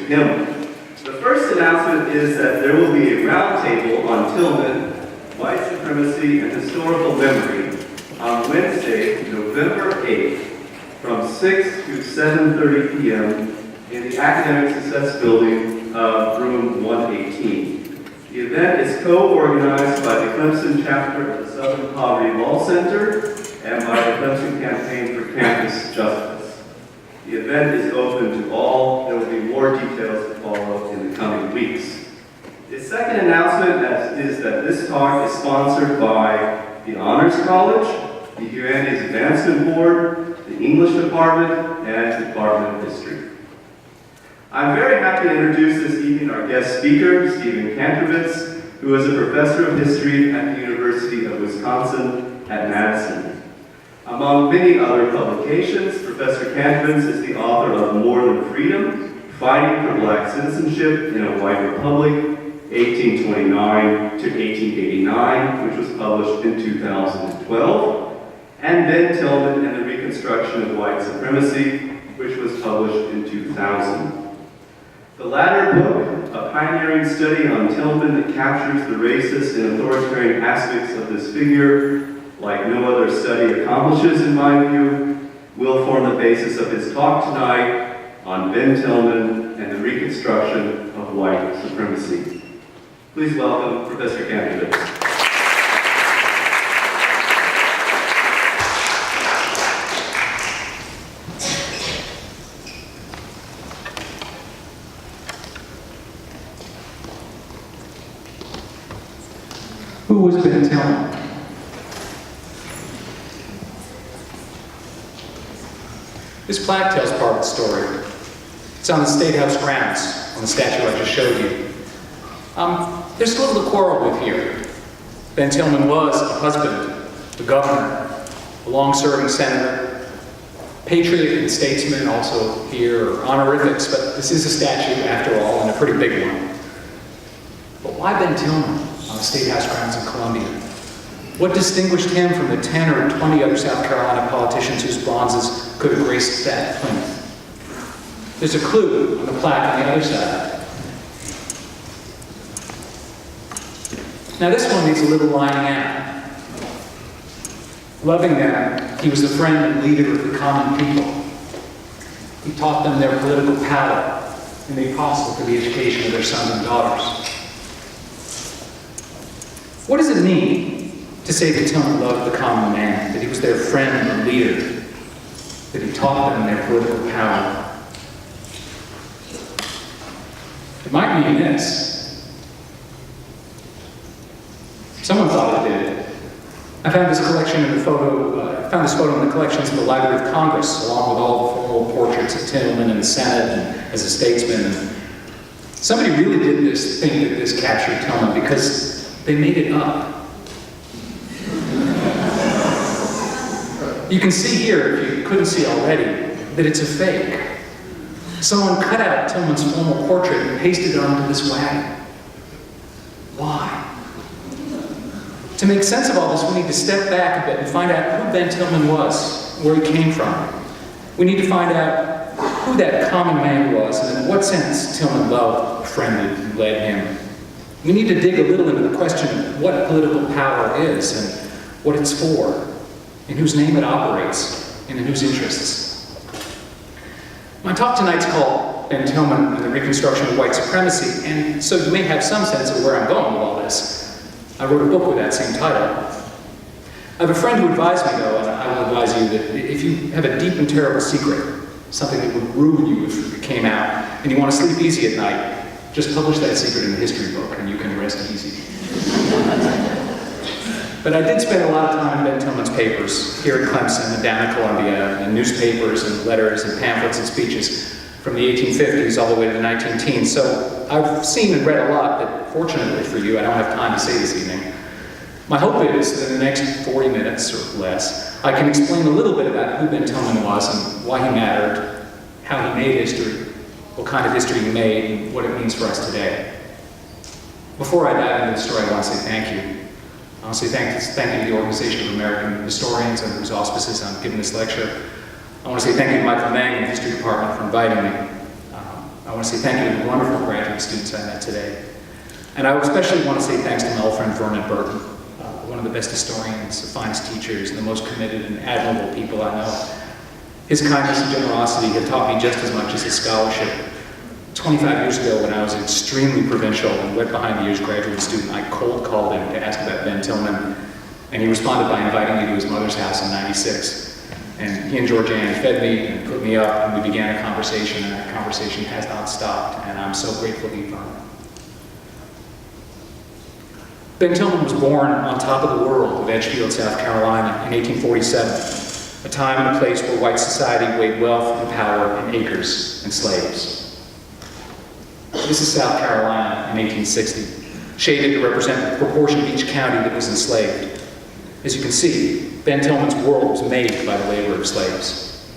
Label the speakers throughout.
Speaker 1: Tillman. The first announcement is that there will be a roundtable on Tillman, white supremacy, and historical memory on Wednesday, November 8th, from 6 to 7:30 p.m. in the Academic Success Building of Room 118. The event is co-organized by the Clemson chapter of the Southern Poverty Law Center and by the Clemson Campaign for Campus Justice. The event is open to all. There will be more details to follow in the coming weeks. The second announcement is that this talk is sponsored by the Honors College, the Humanities Advancement Board, the English Department, and the Department of History. I'm very happy to introduce this evening our guest speaker, Kantrowitz, who is a professor of history at the University of Wisconsin-Madison. Among many other publications, Professor Kantrowitz is the author of More Than Freedom, Fighting for Black Citizenship in a White Republic, 1829 to 1889, which was published in 2012, and Ben Tillman and the Reconstruction of White Supremacy, which was published in 2000. The latter book, a pioneering study on Tillman that captures the racist and authoritarian aspects of this figure, like no other study accomplishes in my view, will form the basis of his talk tonight on Ben Tillman and the Reconstruction of White Supremacy. Please welcome Professor Kantrowitz.
Speaker 2: Who was Ben Tillman? This plaque tells part of the story. It's on the State House grounds, on the statue I just showed you. There's little to quarrel with here. Ben Tillman was a husband, a governor, a long-serving senator, patriot and statesman, also here, or honorifics, but this is a statue, after all, and a pretty big one. But why Ben Tillman on the State House grounds in Columbia? What distinguished him from the 10 or 20 other South Carolina politicians whose bronzes could have graced that plinth? There's a clue on the plaque on the other side. Now this one needs a little lining out. Loving them, he was the friend and leader of the common people. He taught them their political power and made possible for the education of their sons and daughters. What does it mean to say that Tillman loved the common man, that he was their friend and leader, that he taught them their political power? It might mean this. Someone thought it did. I found this photo in the collections of the Library of Congress, along with all the formal portraits of Tillman in the Senate and as a statesman. And somebody really did think that this captured Tillman because they made it up. You can see here, if you couldn't see already, that it's a fake. Someone cut out Tillman's formal portrait and pasted it onto this wagon. Why? To make sense of all this, we need to step back a bit and find out who Ben Tillman was, where he came from. We need to find out who that common man was, and in what sense Tillman loved, befriended, and led him. We need to dig a little into the question of what political power is, and what it's for, in whose name it operates, and in whose interests. My talk tonight's called Ben Tillman and the Reconstruction of White Supremacy, and so you may have some sense of where I'm going with all this. I wrote a book with that same title. I have a friend who advised me, though, and I will advise you that if you have a deep and terrible secret, something that would ruin you if it came out, and you want to sleep easy at night, just publish that secret in a history book, and you can rest easy. But I did spend a lot of time in Ben Tillman's papers, here at Clemson and down at Columbia, and newspapers and letters and pamphlets and speeches from the 1850s all the way to the 19-teens. So I've seen and read a lot that, fortunately for you, I don't have time to say this evening. My hope is that in the next 40 minutes or less, I can explain a little bit about who Ben Tillman was and why he mattered, how he made history, what kind of history he made, and what it means for us today. Before I dive into the story, I want to say thank you. I want to say thank you to the Organization of American Historians under whose auspices I'm giving this lecture. I want to say thank you to Michael Mang in the History Department for inviting me. I want to say thank you to the wonderful graduate students I met today. And I especially want to say thanks to my old friend Vernon Burton, one of the best historians, the finest teachers, and the most committed and admirable people I know. His kindness and generosity have taught me just as much as his scholarship. 25 years ago, when I was extremely provincial and wet behind the ears graduate student, I cold called him to ask about Ben Tillman, and he responded by inviting me to his mother's house in '96. And he and Georgianne fed me and put me up, and we began a conversation, and that conversation has not stopped, and I'm so grateful to you, Vernon. Ben Tillman was born on top of the world of Edgefield, South Carolina in 1847, a time and a place where white society weighed wealth and power in acres and slaves. This is South Carolina in 1860, shaded to represent the proportion of each county that was enslaved. As you can see, Ben Tillman's world was made by the labor of slaves.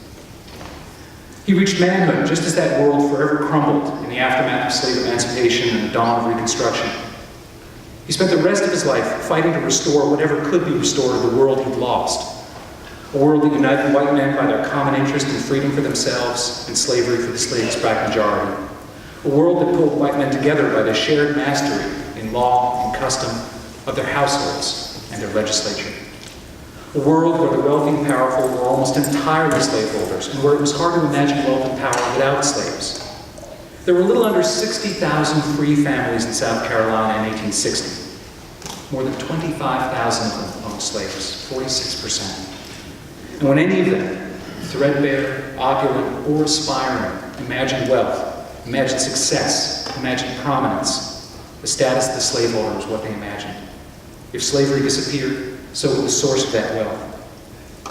Speaker 2: He reached manhood just as that world forever crumbled in the aftermath of slave emancipation and the dawn of Reconstruction. He spent the rest of his life fighting to restore whatever could be restored of the world he'd lost. A world that united white men by their common interest in freedom for themselves and slavery for the slave's black majority. A world that pulled white men together by their shared mastery in law and custom of their households and their legislature. A world where the wealthy and powerful were almost entirely slaveholders, and where it was hard to imagine wealth and power without slaves. There were a little under 60,000 free families in South Carolina in 1860. More than 25,000 of them owned slaves, 46%. And when any of them, threadbare, opulent, or aspiring, imagined wealth, imagined success, imagined prominence, the status of the slaveholder was what they imagined. If slavery disappeared, so would the source of that wealth.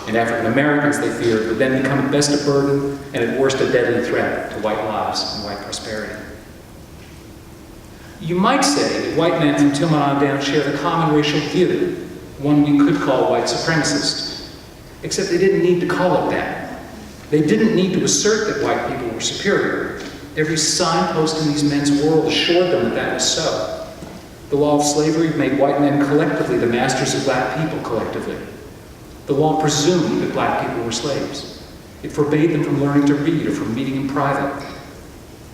Speaker 2: And African Americans, they feared, would then become at best a burden and at worst a deadly threat to white lives and white prosperity. You might say that white men from Tillman on down shared a common racial view, one we could call white supremacist. Except they didn't need to call it that. They didn't need to assert that white people were superior. Every signpost in these men's world assured them that that was so. The law of slavery made white men collectively the masters of black people collectively. The law presumed that black people were slaves. It forbade them from learning to read or from meeting in private.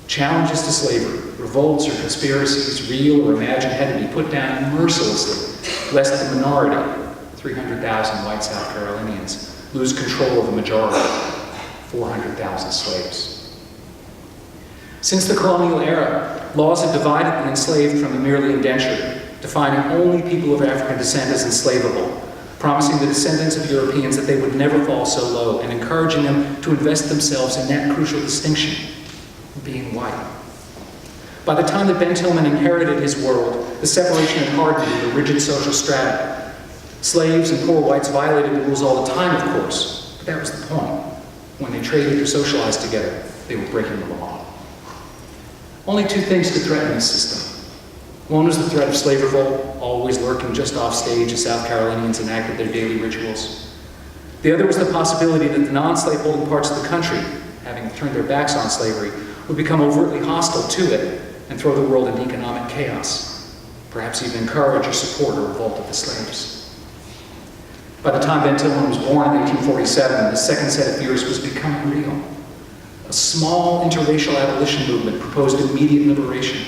Speaker 2: Challenges to slavery, revolts or conspiracies, real or imagined, had to be put down mercilessly, lest the minority, 300,000 white South Carolinians, lose control of the majority, 400,000 slaves. Since the colonial era, laws have divided the enslaved from the merely indentured, defining only people of African descent as enslavable, promising the descendants of Europeans that they would never fall so low, and encouraging them to invest themselves in that crucial distinction, being white. By the time that Ben Tillman inherited his world, the separation had hardened into rigid social strata. Slaves and poor whites violated the rules all the time, of course, but that was the point. When they traded or socialized together, they were breaking the law. Only two things could threaten this system. One was the threat of slave revolt, always lurking just off stage as South Carolinians enacted their daily rituals. The other was the possibility that the non-slave-holding parts of the country, having turned their backs on slavery, would become overtly hostile to it and throw the world into economic chaos, perhaps even encourage or support a revolt of the slaves. By the time Ben Tillman was born in 1847, the second set of fears was becoming real. A small interracial abolition movement proposed immediate liberation.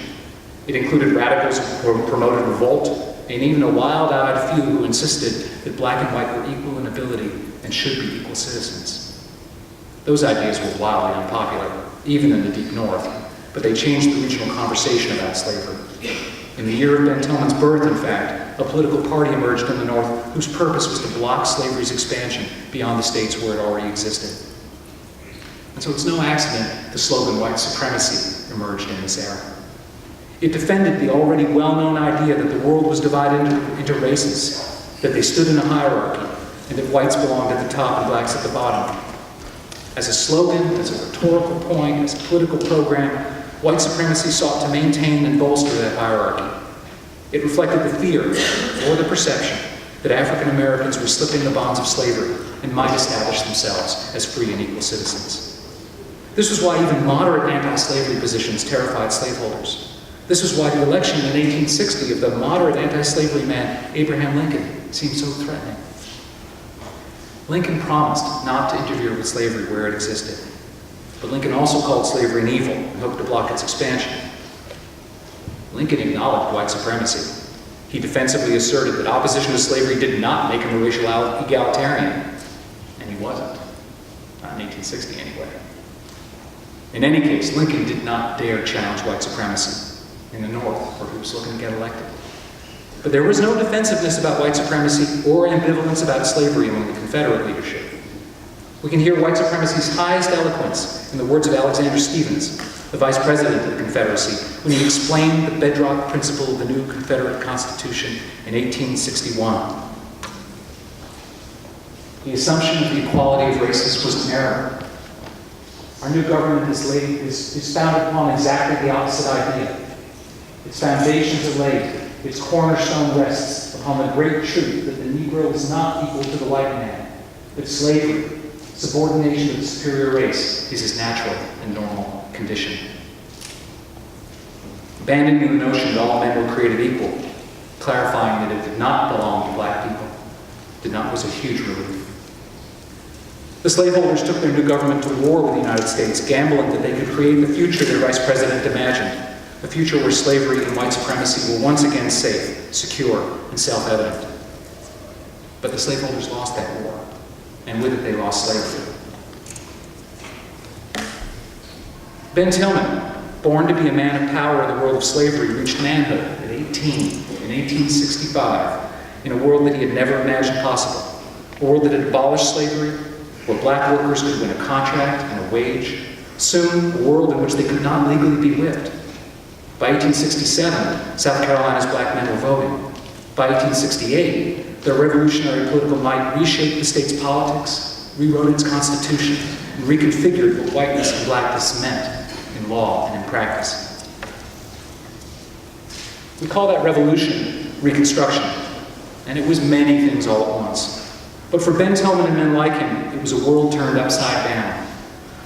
Speaker 2: It included radicals who promoted revolt, and even a wild-eyed few who insisted that black and white were equal in ability and should be equal citizens. Those ideas were wildly unpopular, even in the deep north, but they changed the regional conversation about slavery. In the year of Ben Tillman's birth, in fact, a political party emerged in the north whose purpose was to block slavery's expansion beyond the states where it already existed. And so it's no accident the slogan white supremacy emerged in this era. It defended the already well-known idea that the world was divided into races, that they stood in a hierarchy, and that whites belonged at the top and blacks at the bottom. As a slogan, as a rhetorical point, as a political program, white supremacy sought to maintain and bolster that hierarchy. It reflected the fear, or the perception, that African Americans were slipping the bonds of slavery and might establish themselves as free and equal citizens. This was why even moderate anti-slavery positions terrified slaveholders. This was why the election in 1860 of the moderate anti-slavery man, Abraham Lincoln, seemed so threatening. Lincoln promised not to interfere with slavery where it existed. But Lincoln also called slavery an evil and hoped to block its expansion. Lincoln acknowledged white supremacy. He defensively asserted that opposition to slavery did not make him a racial egalitarian, and he wasn't. Not in 1860 anyway. In any case, Lincoln did not dare challenge white supremacy in the North, where he was looking to get elected. But there was no defensiveness about white supremacy or ambivalence about slavery among the Confederate leadership. We can hear white supremacy's highest eloquence in the words of Alexander Stephens, the vice president of the Confederacy, when he explained the bedrock principle of the new Confederate Constitution in 1861. The assumption of the equality of races was an error. Our new government is founded upon exactly the opposite idea. Its foundations are laid, its cornerstone rests upon the great truth that the Negro is not equal to the white man, that slavery, subordination of the superior race, is his natural and normal condition. Abandoning the notion that all men were created equal, clarifying that it did not belong to black people, was a huge relief. The slaveholders took their new government to war with the United States, gambling that they could create the future their vice president imagined, a future where slavery and white supremacy were once again safe, secure, and self-evident. But the slaveholders lost that war, and with it they lost slavery. Ben Tillman, born to be a man of power in the world of slavery, reached manhood at 18 in 1865 in a world that he had never imagined possible, a world that had abolished slavery, where black workers could win a contract and a wage, soon a world in which they could not legally be whipped. By 1867, South Carolina's black men were voting. By 1868, their revolutionary political might reshaped the state's politics, rewrote its constitution, and reconfigured what whiteness and blackness meant in law and in practice. We call that revolution Reconstruction, and it was many things all at once. But for Ben Tillman and men like him, it was a world turned upside down.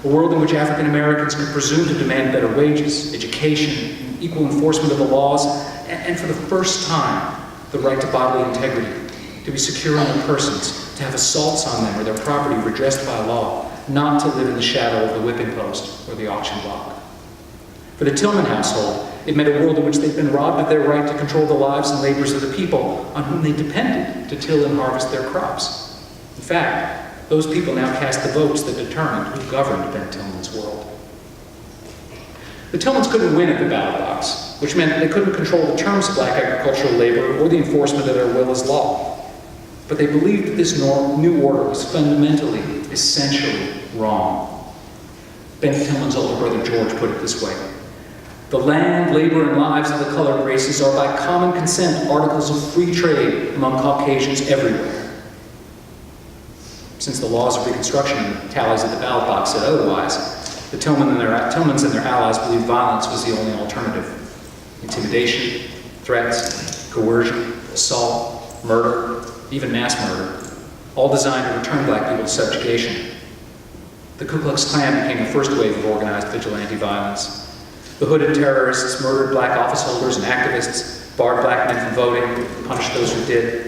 Speaker 2: A world in which African Americans could presume to demand better wages, education, and equal enforcement of the laws, and for the first time, the right to bodily integrity, to be secure in their persons, to have assaults on them or their property redressed by law, not to live in the shadow of the whipping post or the auction block. For the Tillman household, it meant a world in which they'd been robbed of their right to control the lives and labors of the people on whom they depended to till and harvest their crops. In fact, those people now cast the votes that determined who governed Ben Tillman's world. The Tillmans couldn't win at the ballot box, which meant they couldn't control the terms of black agricultural labor or the enforcement of their will as law. But they believed that this new order was fundamentally, essentially wrong. Ben Tillman's older brother George put it this way: the land, labor, and lives of the colored races are by common consent articles of free trade among Caucasians everywhere. Since the laws of Reconstruction and tallies at the ballot box said otherwise, the Tillmans and their allies believed violence was the only alternative. Intimidation, threats, coercion, assault, murder, even mass murder, all designed to return black people to subjugation. The Ku Klux Klan became the first wave of organized vigilante violence. The hooded terrorists murdered black office holders and activists, barred black men from voting, punished those who did.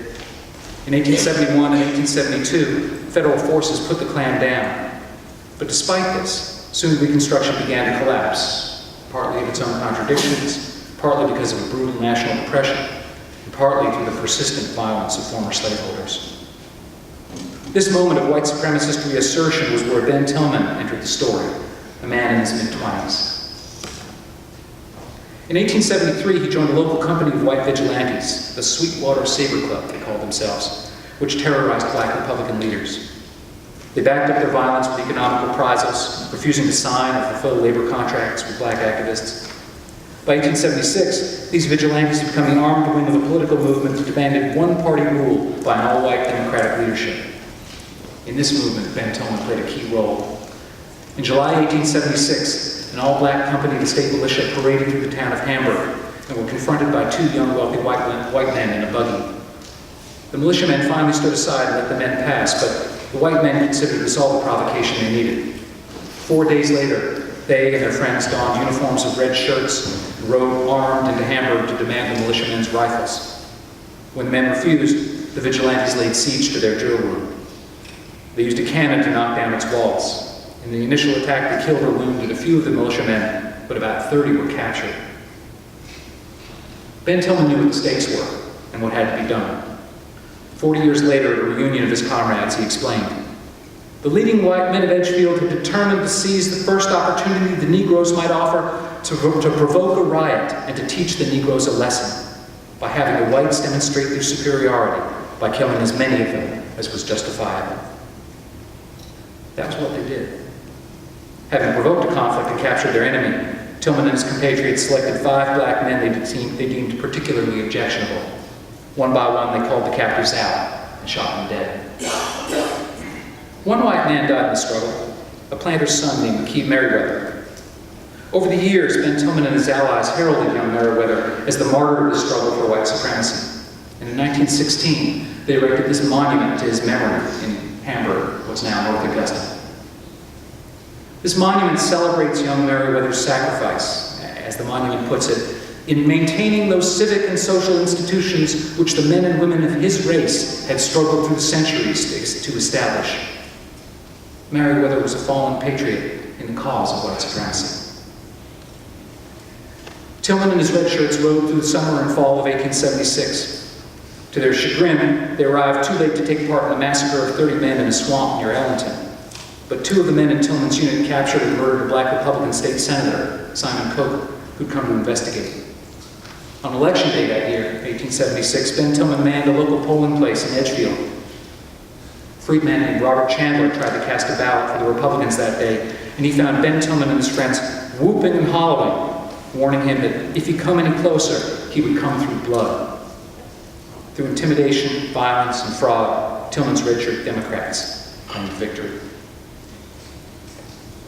Speaker 2: In 1871 and 1872, federal forces put the Klan down. But despite this, soon Reconstruction began to collapse, partly of its own contradictions, partly because of a brutal national depression, and partly through the persistent violence of former slaveholders. This moment of white supremacist reassertion was where Ben Tillman entered the story, a man in his mid-20s. In 1873, he joined a local company of white vigilantes, the Sweetwater Saber Club, they called themselves, which terrorized black Republican leaders. They backed up their violence with economic reprisals, refusing to sign or fulfill labor contracts with black activists. By 1876, these vigilantes had become the armed wing of a political movement that demanded one-party rule by an all-white Democratic leadership. In this movement, Ben Tillman played a key role. In July 1876, an all-black company of the state militia paraded through the town of Hamburg and were confronted by two young wealthy white men in a buggy. The militiamen finally stood aside and let the men pass, but the white men considered this all the provocation they needed. 4 days later, they and their friends donned uniforms of red shirts and rode armed into Hamburg to demand the militiamen's rifles. When the men refused, the vigilantes laid siege to their drill room. They used a cannon to knock down its walls. In the initial attack, they killed or wounded a few of the militiamen, but about 30 were captured. Ben Tillman knew what the stakes were and what had to be done. 40 years later, at a reunion of his comrades, he explained, "The leading white men of Edgefield had determined to seize the first opportunity the Negroes might offer to provoke a riot and to teach the Negroes a lesson by having the whites demonstrate their superiority by killing as many of them as was justifiable." That was what they did. Having provoked a conflict and captured their enemy, Tillman and his compatriots selected 5 black men they deemed particularly objectionable. One by one, they called the captives out and shot them dead. One white man died in the struggle, a planter's son named Keith Merriweather. Over the years, Ben Tillman and his allies heralded young Merriweather as the martyr of the struggle for white supremacy. And in 1916, they erected this monument to his memory in Hamburg, what's now North Augusta. This monument celebrates young Merriweather's sacrifice, as the monument puts it, in maintaining those civic and social institutions which the men and women of his race had struggled through the centuries to establish. Merriweather was a fallen patriot in the cause of white supremacy. Tillman and his red shirts rode through the summer and fall of 1876. To their chagrin, they arrived too late to take part in the massacre of 30 men in a swamp near Ellington. But 2 of the men in Tillman's unit captured and murdered a black Republican state senator, Simon Coker, who'd come to investigate. On election day that year, 1876, Ben Tillman manned a local polling place in Edgefield. A freedman named Robert Chandler tried to cast a ballot for the Republicans that day, and he found Ben Tillman and his friends whooping and hollowing, warning him that if he come any closer, he would come through blood. Through intimidation, violence, and fraud, Tillman's red-shirt Democrats claimed victory.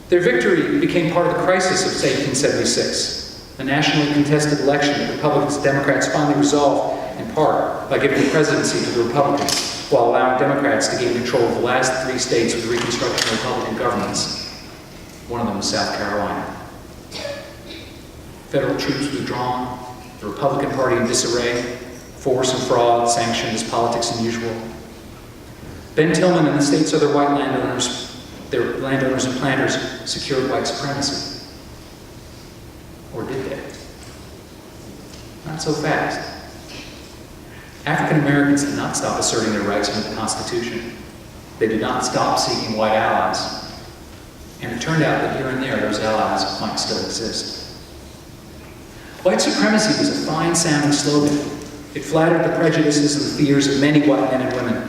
Speaker 2: Their victory became part of the crisis of 1876, a nationally contested election that Republicans and Democrats finally resolved, in part, by giving the presidency to the Republicans, while allowing Democrats to gain control of the last 3 states with Reconstruction Republican governments. One of them was South Carolina. Federal troops withdrawn, the Republican Party in disarray, force and fraud sanctioned as politics unusual. Ben Tillman and the state's other white landowners, their landowners and planters, secured white supremacy. Or did they? Not so fast. African Americans did not stop asserting their rights under the Constitution. They did not stop seeking white allies. And it turned out that here and there, those allies might still exist. White supremacy was a fine-sounding slogan. It flattered the prejudices and the fears of many white men and women.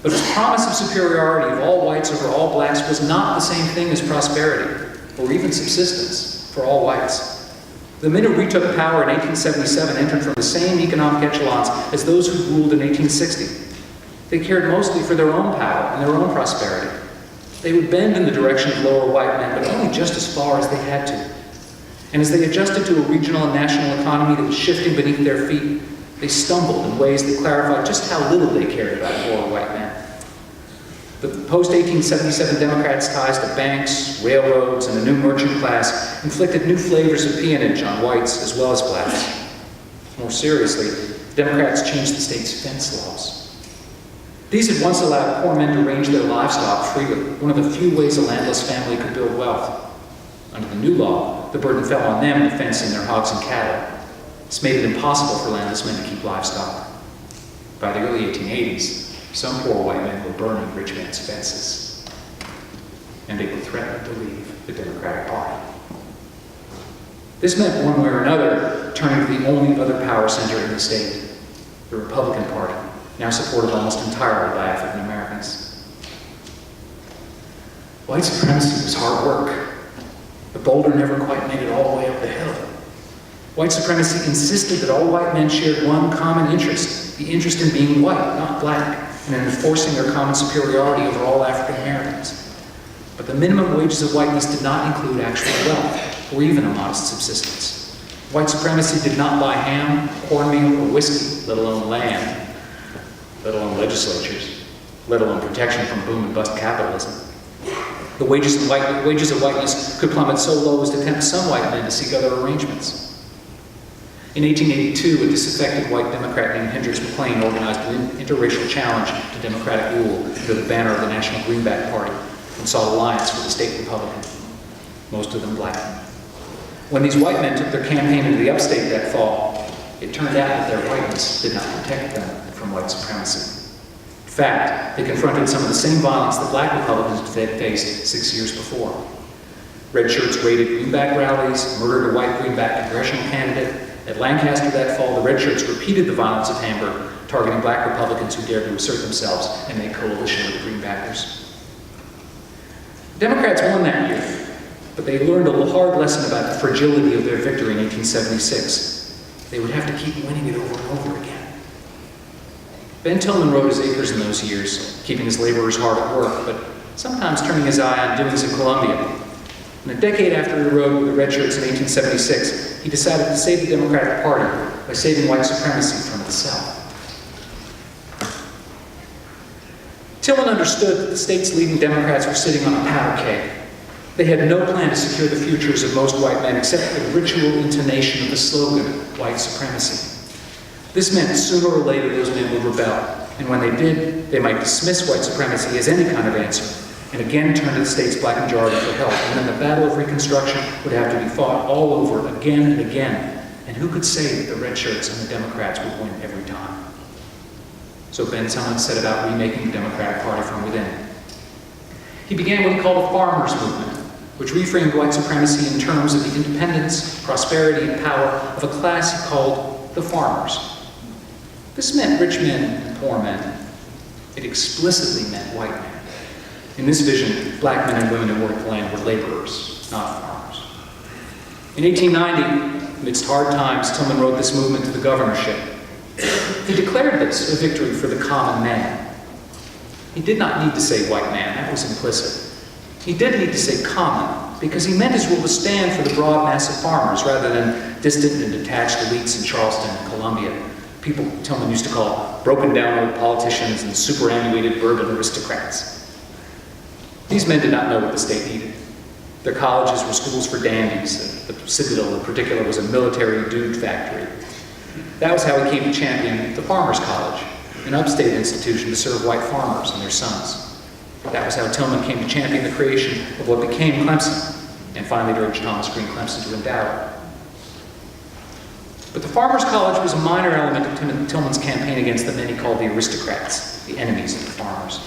Speaker 2: But its promise of superiority of all whites over all blacks was not the same thing as prosperity, or even subsistence, for all whites. The men who retook power in 1877 entered from the same economic echelons as those who ruled in 1860. They cared mostly for their own power and their own prosperity. They would bend in the direction of lower white men, but only just as far as they had to. And as they adjusted to a regional and national economy that was shifting beneath their feet, they stumbled in ways that clarified just how little they cared about poor white men. The post-1877 Democrats' ties to banks, railroads, and the new merchant class inflicted new flavors of peonage on whites as well as blacks. More seriously, the Democrats changed the state's fence laws. These had once allowed poor men to range their livestock freely, one of the few ways a landless family could build wealth. Under the new law, the burden fell on them to fence in their hogs and cattle. This made it impossible for landless men to keep livestock. By the early 1880s, some poor white men were burning rich men's fences, and they were threatening to leave the Democratic Party. This meant, one way or another, turning to the only other power center in the state, the Republican Party, now supported almost entirely by African Americans. White supremacy was hard work. The boulder never quite made it all the way up the hill. White supremacy insisted that all white men shared one common interest, the interest in being white, not black, and in enforcing their common superiority over all African Americans. But the minimum wages of whiteness did not include actual wealth, or even a modest subsistence. White supremacy did not buy ham, cornmeal, or whiskey, let alone land, let alone legislatures, let alone protection from boom and bust capitalism. The wages of whiteness could plummet so low as to tempt some white men to seek other arrangements. In 1882, a disaffected white Democrat named Hendricks McLean organized an interracial challenge to Democratic rule under the banner of the National Greenback Party. and sought alliance with the state Republican, most of them black. When these white men took their campaign into the upstate that fall, it turned out that their whiteness did not protect them from white supremacy. In fact, they confronted some of the same violence that black Republicans had faced 6 years before. Red shirts raided greenback rallies, murdered a white greenback congressional candidate. At Lancaster that fall, the red shirts repeated the violence of Hamburg, targeting black Republicans who dared to assert themselves and make coalition with the greenbackers. Democrats won that year, but they learned a hard lesson about the fragility of their victory in 1876. They would have to keep winning it over and over again. Ben Tillman rode his acres in those years, keeping his laborers hard at work, but sometimes turning his eye on doings in Columbia. And a decade after he rode with the red shirts in 1876, he decided to save the Democratic Party by saving white supremacy from itself. Tillman understood that the state's leading Democrats were sitting on a powder keg. They had no plan to secure the futures of most white men except the ritual intonation of the slogan, white supremacy. This meant sooner or later those men would rebel, and when they did, they might dismiss white supremacy as any kind of answer, and again turn to the state's black majority for help, and then the battle of Reconstruction would have to be fought all over again and again, and who could say that the red shirts and the Democrats would win every time? So Ben Tillman set about remaking the Democratic Party from within. He began what he called a farmers' movement, which reframed white supremacy in terms of the independence, prosperity, and power of a class he called the farmers. This meant rich men and poor men. It explicitly meant white men. In this vision, black men and women who worked the land were laborers, not farmers. In 1890, amidst hard times, Tillman wrote this movement to the governorship. He declared this a victory for the common man. He did not need to say white man, that was implicit. He did need to say common, because he meant his rule to stand for the broad mass of farmers rather than distant and detached elites in Charleston and Columbia, people Tillman used to call broken down old politicians and superannuated bourbon aristocrats. These men did not know what the state needed. Their colleges were schools for dandies. The Citadel in particular was a military dude factory. That was how he came to champion the Farmers College, an upstate institution to serve white farmers and their sons. That was how Tillman came to champion the creation of what became Clemson, and finally to urge Thomas Green Clemson to endow it. But the Farmers College was a minor element of Tillman's campaign against the men he called the aristocrats, the enemies of the farmers.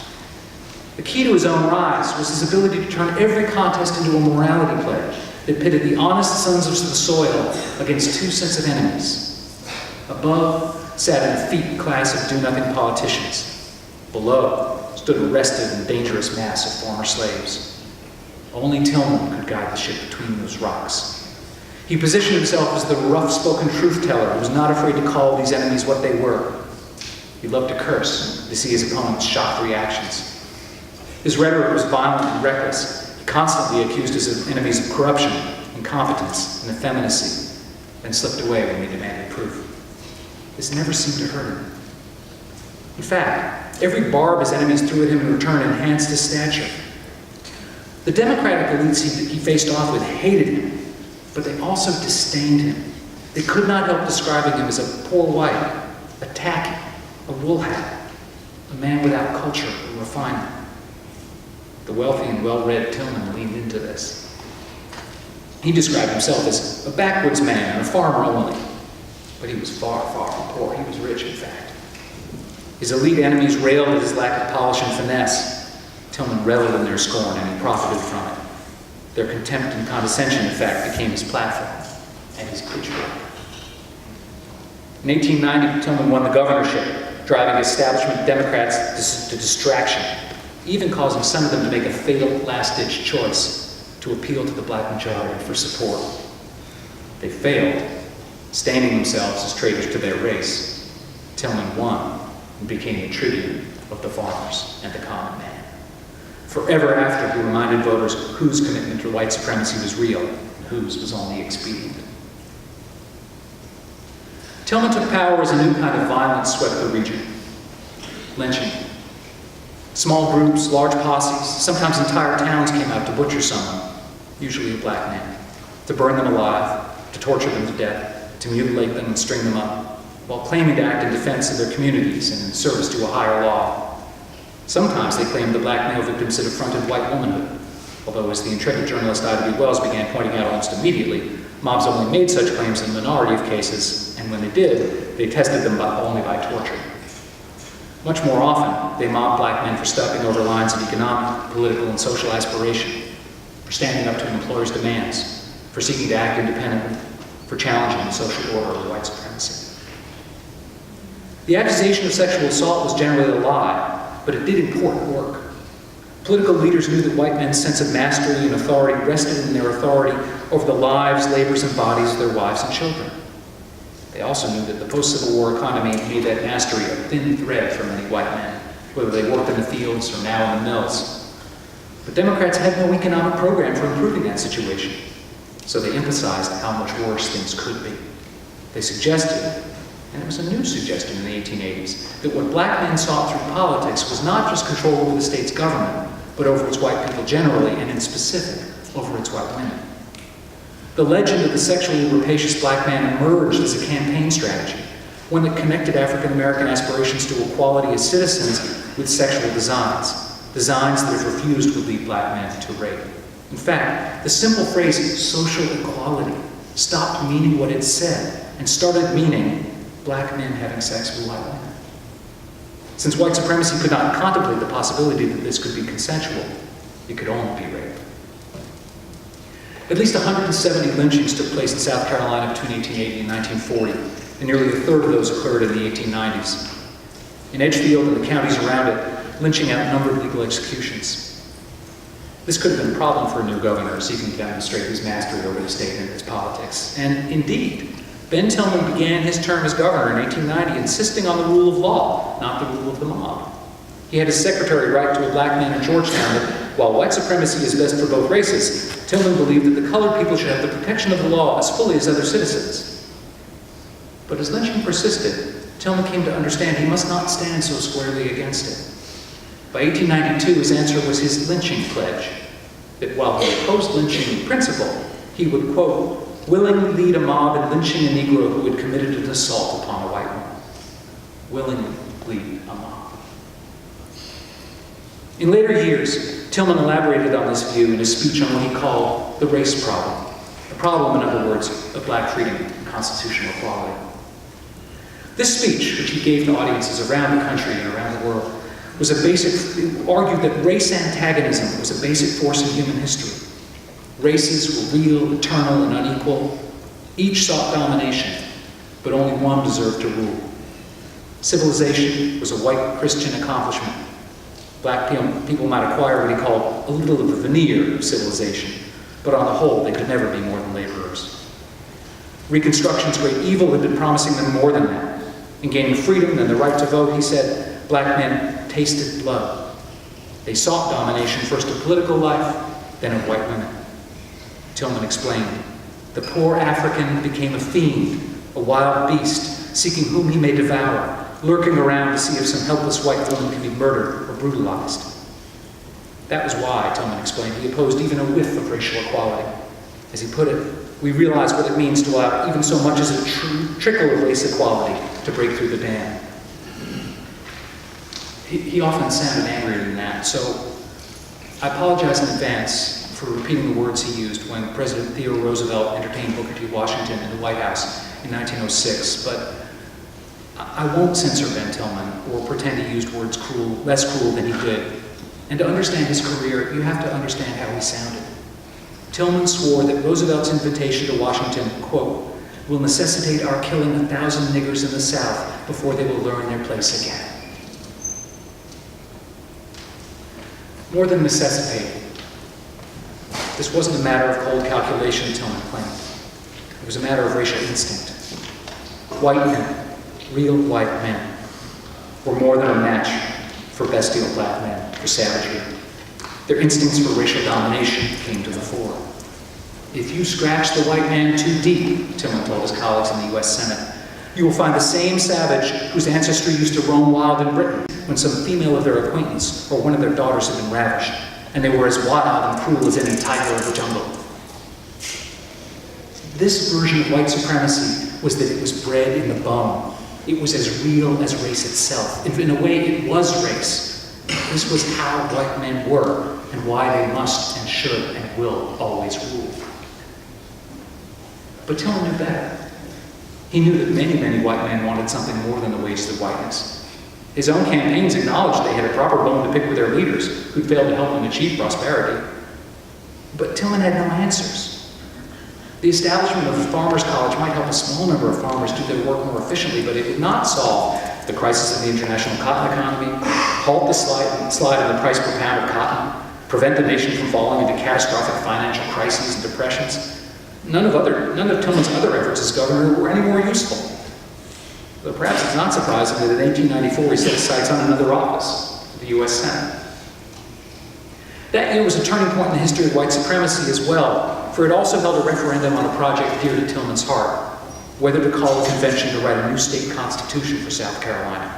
Speaker 2: The key to his own rise was his ability to turn every contest into a morality pledge that pitted the honest sons of the soil against two sets of enemies. Above sat an effete class of do-nothing politicians. Below stood a restive and dangerous mass of former slaves. Only Tillman could guide the ship between those rocks. He positioned himself as the rough-spoken truth-teller who was not afraid to call these enemies what they were. He loved to curse, to see his opponents' shocked reactions. His rhetoric was violent and reckless. He constantly accused his enemies of corruption, incompetence, and effeminacy, then slipped away when they demanded proof. This never seemed to hurt him. In fact, every barb his enemies threw at him in return enhanced his stature. The Democratic elites he faced off with hated him, but they also disdained him. They could not help describing him as a poor white, a tacky, a wool hat, a man without culture or refinement. The wealthy and well-read Tillman leaned into this. He described himself as a backwoods man and a farmer only, but he was far, far from poor. He was rich, in fact. His elite enemies railed at his lack of polish and finesse. Tillman reveled in their scorn, and he profited from it. Their contempt and condescension, in fact, became his platform and his pitchfork. In 1890, Tillman won the governorship, driving establishment Democrats to distraction, even causing some of them to make a fatal last-ditch choice to appeal to the black majority for support. They failed, standing themselves as traitors to their race. Tillman won and became the tribune of the farmers and the common man. Forever after, he reminded voters whose commitment to white supremacy was real and whose was only expedient. Tillman took power as a new kind of violence swept the region. Lynching. Small groups, large posses, sometimes entire towns came out to butcher someone, usually a black man, to burn them alive, to torture them to death, to mutilate them and string them up, while claiming to act in defense of their communities and in service to a higher law. Sometimes they claimed the black male victims had affronted white womanhood, although as the intrepid journalist Ida B. Wells began pointing out almost immediately, mobs only made such claims in the minority of cases, and when they did, they tested them only by torture. Much more often, they mobbed black men for stepping over lines of economic, political, and social aspiration, for standing up to an employer's demands, for seeking to act independently, for challenging the social order of white supremacy. The accusation of sexual assault was generally a lie, but it did important work. Political leaders knew that white men's sense of mastery and authority rested in their authority over the lives, labors, and bodies of their wives and children. They also knew that the post-Civil War economy made that mastery a thin thread for many white men, whether they worked in the fields or now in the mills. But Democrats had no economic program for improving that situation, so they emphasized how much worse things could be. They suggested, and it was a new suggestion in the 1880s, that what black men sought through politics was not just control over the state's government, but over its white people generally, and in specific, over its white women. The legend of the sexually rapacious black man emerged as a campaign strategy, one that connected African American aspirations to equality as citizens with sexual designs that if refused would lead black men to rape. In fact, the simple phrase social equality stopped meaning what it said and started meaning black men having sex with white women. Since white supremacy could not contemplate the possibility that this could be consensual, it could only be rape. At least 170 lynchings took place in South Carolina between 1880 and 1940, and nearly a third of those occurred in the 1890s. In Edgefield and the counties around it, lynching outnumbered legal executions. This could have been a problem for a new governor seeking to demonstrate his mastery over the state and its politics. And indeed, Ben Tillman began his term as governor in 1890 insisting on the rule of law, not the rule of the mob. He had his secretary write to a black man in Georgetown that while white supremacy is best for both races, Tillman believed that the colored people should have the protection of the law as fully as other citizens. But as lynching persisted, Tillman came to understand he must not stand so squarely against it. By 1892, his answer was his lynching pledge, that while he opposed lynching in principle, he would, quote, willingly lead a mob in lynching a Negro who had committed an assault upon a white woman. Willingly lead a mob. In later years, Tillman elaborated on this view in a speech on what he called the race problem. The problem, in other words, of black freedom and constitutional equality. This speech, which he gave to audiences around the country and around the world, argued that race antagonism was a basic force in human history. Races were real, eternal, and unequal. Each sought domination, but only one deserved to rule. Civilization was a white Christian accomplishment. Black people might acquire what he called a little of a veneer of civilization, but on the whole, they could never be more than laborers. Reconstruction's great evil had been promising them more than that. In gaining freedom and the right to vote, he said, black men tasted blood. They sought domination first of political life, then of white women. Tillman explained, the poor African became a fiend, a wild beast, seeking whom he may devour, lurking around to see if some helpless white woman can be murdered or brutalized. That was why, Tillman explained, he opposed even a whiff of racial equality. As he put it, we realize what it means to allow even so much as a trickle of race equality to break through the dam. He often sounded angrier than that, so I apologize in advance for repeating the words he used when President Theodore Roosevelt entertained Booker T. Washington in the White House in 1906, but I won't censor Ben Tillman or pretend he used words less cruel than he did. And to understand his career, you have to understand how he sounded. Tillman swore that Roosevelt's invitation to Washington, quote, will necessitate our killing 1,000 niggers in the South before they will learn their place again. More than necessitate. This wasn't a matter of cold calculation, Tillman claimed. It was a matter of racial instinct. White men, real white men, were more than a match for bestial black men, for savagery. Their instincts for racial domination came to the fore. If you scratch the white man too deep, Tillman told his colleagues in the U.S. Senate, you will find the same savage whose ancestry used to roam wild in Britain when some female of their acquaintance or one of their daughters had been ravished, and they were as wild and cruel as any tiger of the jungle. This version of white supremacy was that it was bred in the bone. It was as real as race itself. In a way, it was race, This was how white men were and why they must and should and will always rule. But Tillman knew better. He knew that many, many white men wanted something more than the wages of whiteness. His own campaigns acknowledged they had a proper bone to pick with their leaders who'd failed to help them achieve prosperity. But Tillman had no answers. The establishment of a farmers' college might help a small number of farmers do their work more efficiently, but it would not solve the crisis of the international cotton economy, halt the slide in the price per pound of cotton, prevent the nation from falling into catastrophic financial crises and depressions. None of Tillman's other efforts as governor were any more useful. But perhaps it's not surprising that in 1894 he set his sights on another office, the U.S. Senate. That year was a turning point in the history of white supremacy as well, for it also held a referendum on a project dear to Tillman's heart, whether to call a convention to write a new state constitution for South Carolina,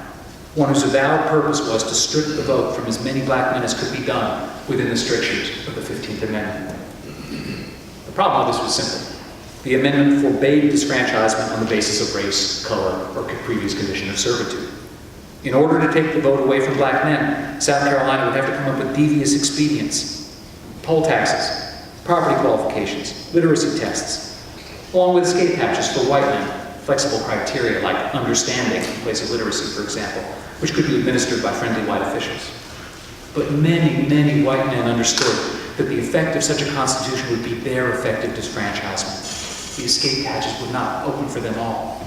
Speaker 2: one whose avowed purpose was to strip the vote from as many black men as could be done within the strictures of the 15th Amendment. The problem with this was simple. The amendment forbade disfranchisement on the basis of race, color, or previous condition of servitude. In order to take the vote away from black men, South Carolina would have to come up with devious expedients: poll taxes, property qualifications, literacy tests, along with escape hatches for white men, flexible criteria like understanding in place of literacy, for example, which could be administered by friendly white officials. But many, many white men understood that the effect of such a constitution would be their effective disfranchisement. The escape hatches would not open for them all.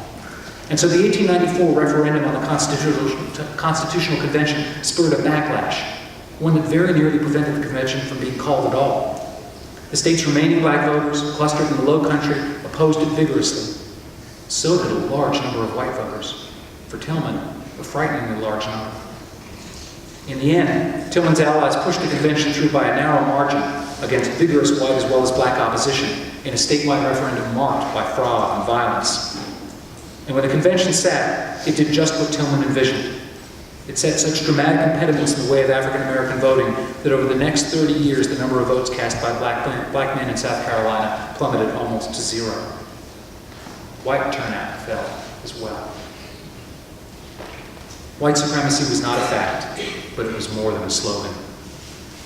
Speaker 2: And so the 1894 referendum on the Constitutional Convention spurred a backlash, one that very nearly prevented the convention from being called at all. The state's remaining black voters, clustered in the Low Country, opposed it vigorously. So did a large number of white voters. For Tillman, a frighteningly large number. In the end, Tillman's allies pushed the convention through by a narrow margin against vigorous white as well as black opposition in a statewide referendum marked by fraud and violence. And when the convention sat, it did just what Tillman envisioned. It set such dramatic impediments in the way of African American voting that over the next 30 years, the number of votes cast by black men in South Carolina plummeted almost to zero. White turnout fell as well. White supremacy was not a fact, but it was more than a slogan.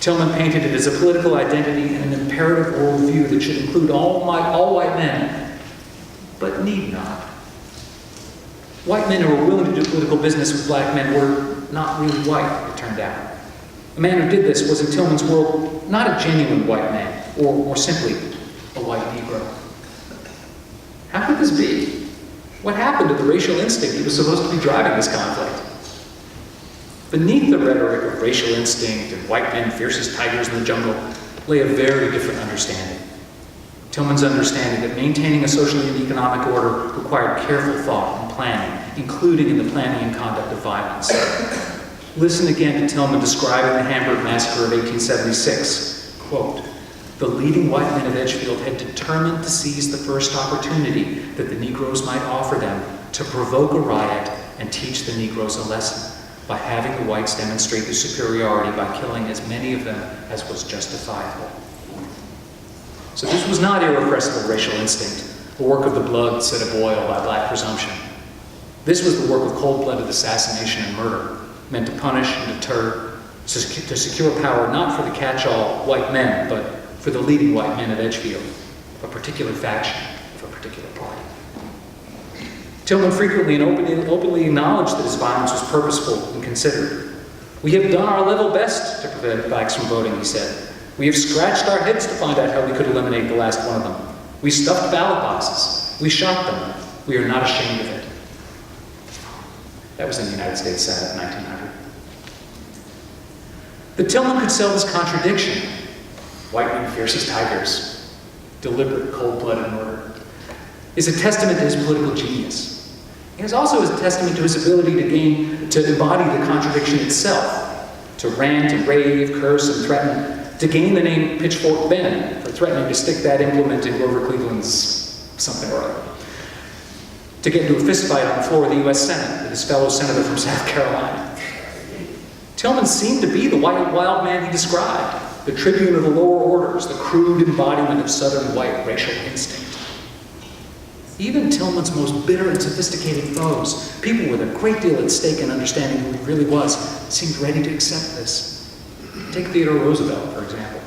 Speaker 2: Tillman painted it as a political identity and an imperative worldview that should include all white men, but need not. White men who were willing to do political business with black men were not really white, it turned out. A man who did this was, in Tillman's world, not a genuine white man, or simply a white Negro. How could this be? What happened to the racial instinct that was supposed to be driving this conflict? Beneath the rhetoric of racial instinct and white men fierce as tigers in the jungle lay a very different understanding. Tillman's understanding that maintaining a social and economic order required careful thought and planning, including in the planning and conduct of violence. Listen again to Tillman describing the Hamburg Massacre of 1876. Quote, "The leading white men of Edgefield had determined to seize the first opportunity that the Negroes might offer them to provoke a riot and teach the Negroes a lesson by having the whites demonstrate their superiority by killing as many of them as was justifiable." So this was not irrepressible racial instinct, the work of the blood set aboil by black presumption. This was the work of cold-blooded assassination and murder, meant to punish and deter, to secure power not for the catch-all white men, but for the leading white men of Edgefield, a particular faction of a particular party. Tillman frequently and openly acknowledged that his violence was purposeful and considered. "We have done our level best to prevent blacks from voting," he said. "We have scratched our heads to find out how we could eliminate the last one of them. We stuffed ballot boxes. We shot them. We are not ashamed of it." That was in the United States Senate in 1900. But Tillman could sell this contradiction. White men fierce as tigers, deliberate cold-blooded murder, is a testament to his political genius. It is also a testament to his ability to embody the contradiction itself, to rant and rave, curse and threaten, to gain the name Pitchfork Ben for threatening to stick that implement in Grover Cleveland's something or other, to get into a fistfight on the floor of the U.S. Senate with his fellow senator from South Carolina. Tillman seemed to be the white wild man he described, the tribune of the lower orders, the crude embodiment of Southern white racial instinct. Even Tillman's most bitter and sophisticated foes, people with a great deal at stake in understanding who he really was, seemed ready to accept this. Take Theodore Roosevelt, for example.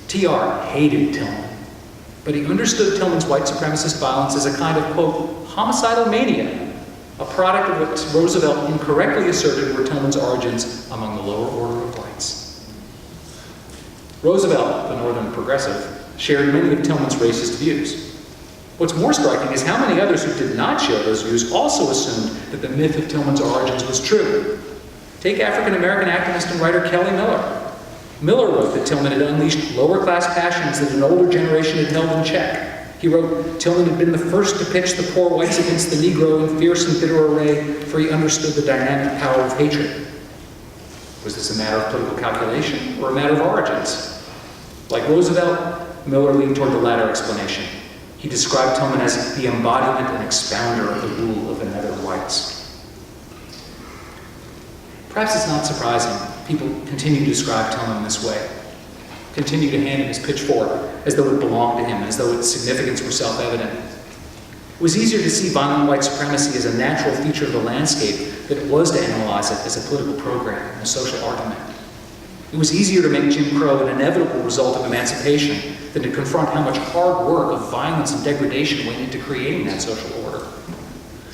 Speaker 2: TR hated Tillman, but he understood Tillman's white supremacist violence as a kind of, quote, homicidal mania, a product of what Roosevelt incorrectly asserted were Tillman's origins among the lower order of whites. Roosevelt, the Northern progressive, shared many of Tillman's racist views. What's more striking is how many others who did not share those views also assumed that the myth of Tillman's origins was true. Take African-American activist and writer Kelly Miller. Miller wrote that Tillman had unleashed lower-class passions that an older generation had held in check. He wrote, Tillman had been the first to pitch the poor whites against the Negro in fierce and bitter array, for he understood the dynamic power of hatred. Was this a matter of political calculation or a matter of origins? Like Roosevelt, Miller leaned toward the latter explanation. He described Tillman as the embodiment and expounder of the rule of the nether whites. Perhaps it's not surprising people continue to describe Tillman this way, continue to hand him his pitchfork as though it belonged to him, as though its significance were self-evident. It was easier to see violent white supremacy as a natural feature of the landscape than it was to analyze it as a political program and a social argument. It was easier to make Jim Crow an inevitable result of emancipation than to confront how much hard work of violence and degradation went into creating that social order.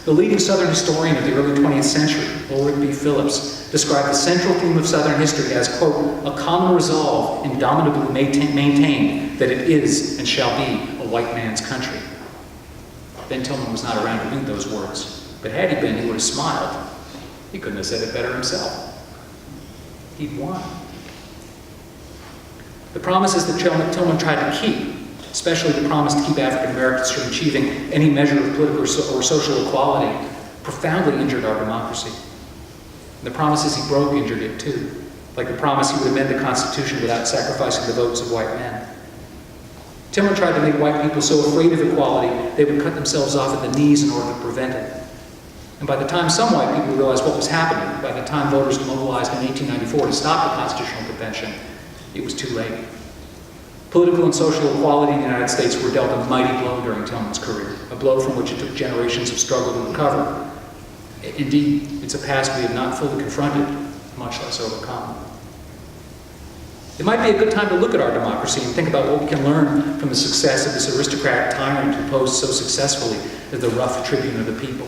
Speaker 2: The leading Southern historian of the early 20th century, Ulrich B. Phillips, described the central theme of Southern history as, quote, a common resolve indomitably maintained that it is and shall be a white man's country. Ben Tillman was not around to read those words, but had he been, he would have smiled. He couldn't have said it better himself. He'd won. The promises that Tillman tried to keep, especially the promise to keep African Americans from achieving any measure of political or social equality, profoundly injured our democracy. And the promises he broke injured it too, like the promise he would amend the Constitution without sacrificing the votes of white men. Tillman tried to make white people so afraid of equality they would cut themselves off at the knees in order to prevent it. And by the time some white people realized what was happening, by the time voters mobilized in 1894 to stop the Constitutional Convention, it was too late. Political and social equality in the United States were dealt a mighty blow during Tillman's career, a blow from which it took generations of struggle to recover. Indeed, it's a past we have not fully confronted, much less overcome. It might be a good time to look at our democracy and think about what we can learn from the success of this aristocratic tyrant who posed so successfully as the rough tribune of the people.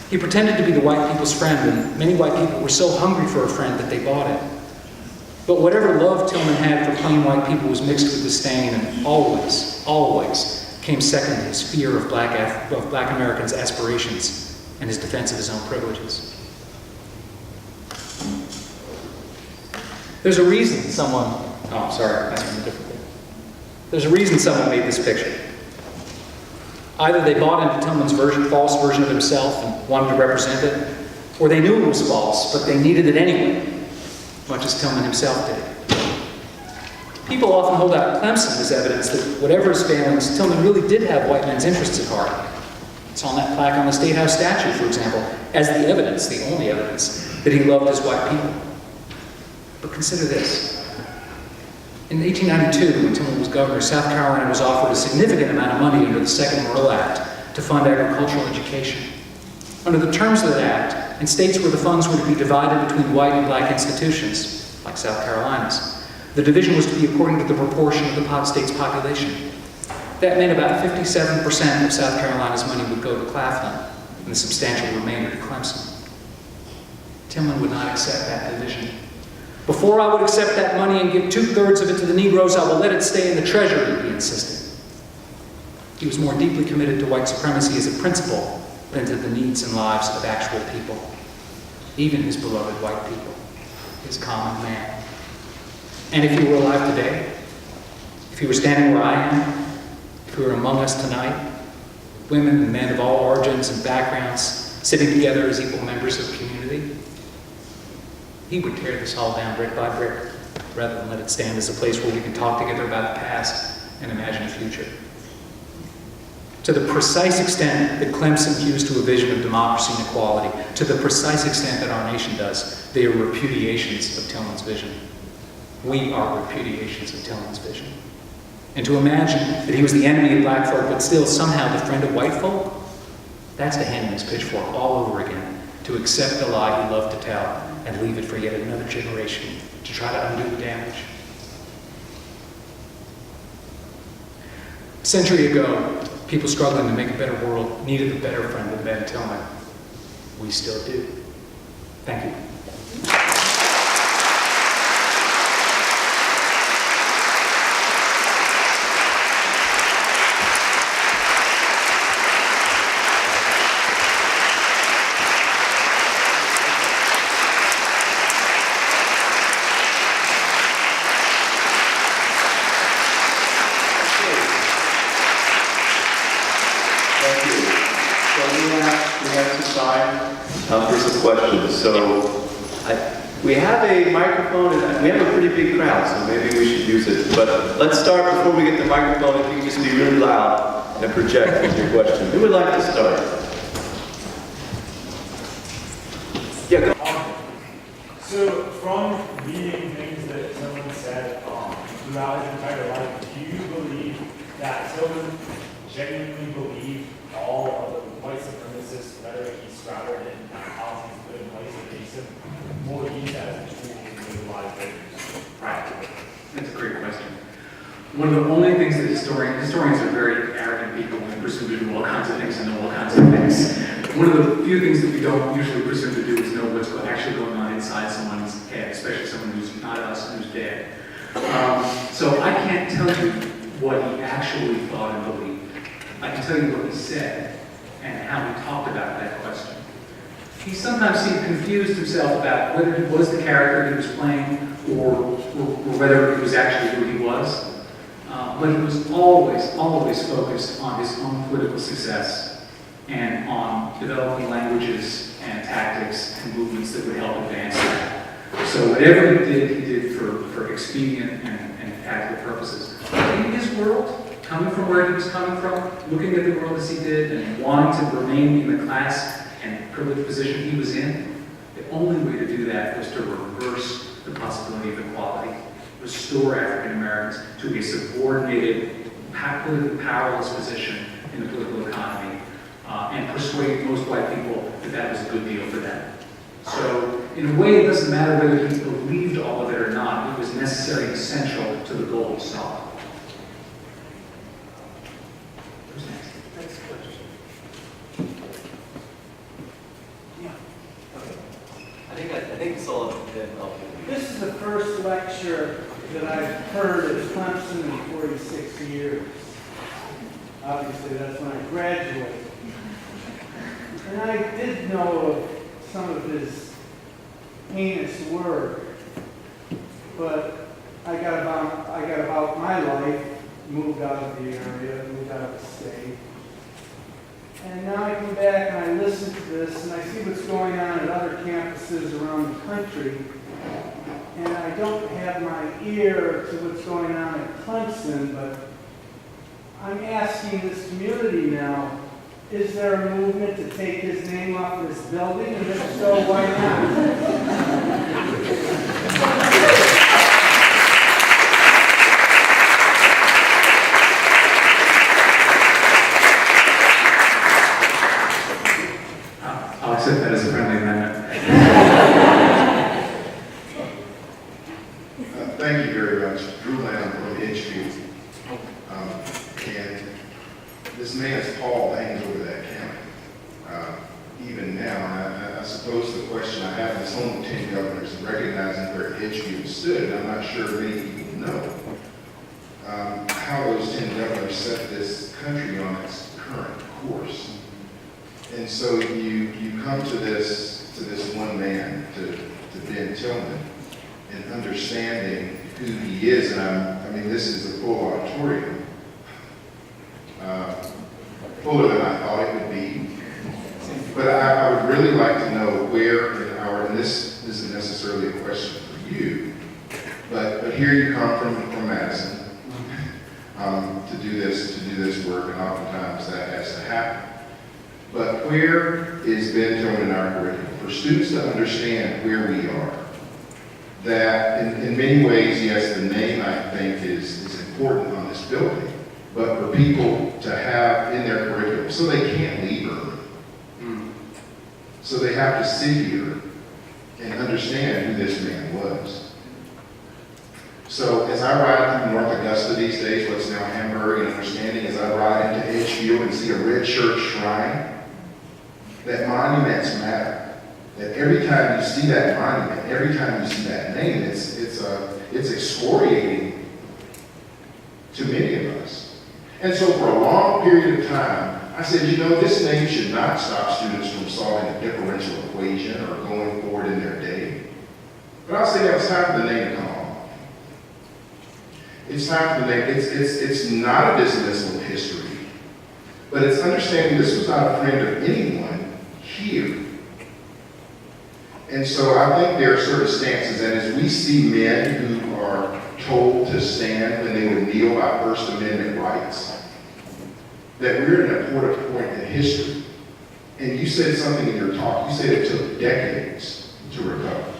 Speaker 2: He pretended to be the white people's friend, and many white people were so hungry for a friend that they bought it. But whatever love Tillman had for plain white people was mixed with disdain and always came second to his fear of black Americans' aspirations and his defense of his own privileges. There's a reason someone made this picture. Either they bought into Tillman's false version of himself and wanted to represent it, or they knew it was false, but they needed it anyway, much as Tillman himself did. People often hold out Clemson as evidence that whatever his failings, Tillman really did have white men's interests at heart. It's on that plaque on the State House statue, for example, as the evidence, the only evidence, that he loved his white people. But consider this. In 1892, when Tillman was governor, South Carolina was offered a significant amount of money under the Second Rural Act to fund agricultural education. Under the terms of that act, in states where the funds were to be divided between white and black institutions, like South Carolina's, the division was to be according to the proportion of the state's population. That meant about 57% of South Carolina's money would go to Claflin, and the substantial remainder to Clemson. Tillman would not accept that division. Before I would accept that money and give 2/3 of it to the Negroes, I will let it stay in the treasury, he insisted. He was more deeply committed to white supremacy as a principle than to the needs and lives of actual people, even his beloved white people, his common man. And if he were alive today, if he were standing where I am, if he were among us tonight, women and men of all origins and backgrounds sitting together as equal members of the community, he would tear this all down brick by brick, rather than let it stand as a place where we can talk together about the past and imagine a future. To the precise extent that Clemson hews to a vision of democracy and equality, to the precise extent that our nation does, they are repudiations of Tillman's vision. We are repudiations of Tillman's vision. And to imagine that he was the enemy of black folk, but still somehow the friend of white folk, that's to hand him his pitchfork all over again, to accept the lie he loved to tell and leave it for yet another generation to try to undo the damage. A century ago, people struggling to make a better world needed a better friend than Ben Tillman. We still do. Thank you.
Speaker 1: For some questions. So we have a microphone and we have a pretty big crowd, so maybe we should use it. But let's start before we get the microphone. If you can just be really loud and project with your question. Who would like to start? Yeah, go.
Speaker 3: So from reading things that Tillman said throughout his entire life, do you believe that Tillman genuinely believed all of the white supremacist rhetoric he sprouted and policies put in place, that he said more use that as a tool to utilize it practically?
Speaker 2: That's a great question. One of the only things that historians are very arrogant people and presume to do all kinds of things and know all kinds of things. One of the few things that we don't usually presume to do is know what's actually going on inside someone's head, especially someone who's not us, who's dead. So I can't tell you what he actually thought and believed. I can tell you what he said and how he talked about that question. He sometimes seemed confused himself about whether he was the character he was playing or whether he was actually who he was. But he was always focused on his own political success and on developing languages and tactics and movements that would help advance that. So whatever he did for expedient and tactical purposes. In his world, coming from where he was coming from, looking at the world as he did, and wanting to remain in the class and privileged position he was in, the only way to do that was to reverse the possibility of equality, restore African Americans to a subordinated, politically powerless position in the political economy, and persuade most white people that that was a good deal for them. So, in a way, it doesn't matter whether he believed all of it or not. It was necessary and essential to the goal he sought.
Speaker 1: Next question. Yeah. Okay. I think it's all
Speaker 4: This is the first lecture that I've heard at Clemson in 46 years. Obviously, that's when I graduated. And I did know of some of his heinous work, but I got about my life, moved out of the area, moved out of the state. And now I come back and I listen to this and I see what's going on at other campuses around the country. And I don't have my ear to what's going on at Clemson, but I'm asking this community now, is there a movement to take his name off this building? And if so, why not?
Speaker 2: I'll accept that as a friendly amendment.
Speaker 5: Thank you very much. Drew Lamb from Edgefield. And this man's pall hangs over that county. Even now, I suppose the question I have is home 10 governors and recognizing where Edgefield stood. I'm not sure many people know how those 10 governors set this country on its current course. And so you come to this one man, to Ben Tillman, and understanding who he is, and I mean, this is a full auditorium, fuller than I thought it would be. But I would really like to know where in our, and this isn't necessarily a question for you, but here you come from Madison to do this work, and oftentimes that has to happen. But where is Ben Tillman in our curriculum? For students to understand where we are, that in many ways, yes, the name I think is important on this building, but for people to have in their curriculum, so they can't leave early. So they have to sit here and understand who this man was. So as I ride through North Augusta these days, what's now Hamburg, and understanding as I ride into Edgefield and see a red church shrine, that monuments matter. That every time you see that monument, every time you see that name, it's excoriating to many of us. And so for a long period of time, I said, you know, this name should not stop students from solving a differential equation or going forward in their day. But I'll say that it's time for the name to come on. It's time for the name. It's not a dismissal of history, but it's understanding this was not a friend of anyone here. And so I think there are certain stances, and as we see men who are told to stand when they would kneel by First Amendment rights, that we're at an important point in history. And you said something in your talk, you said it took decades to recover.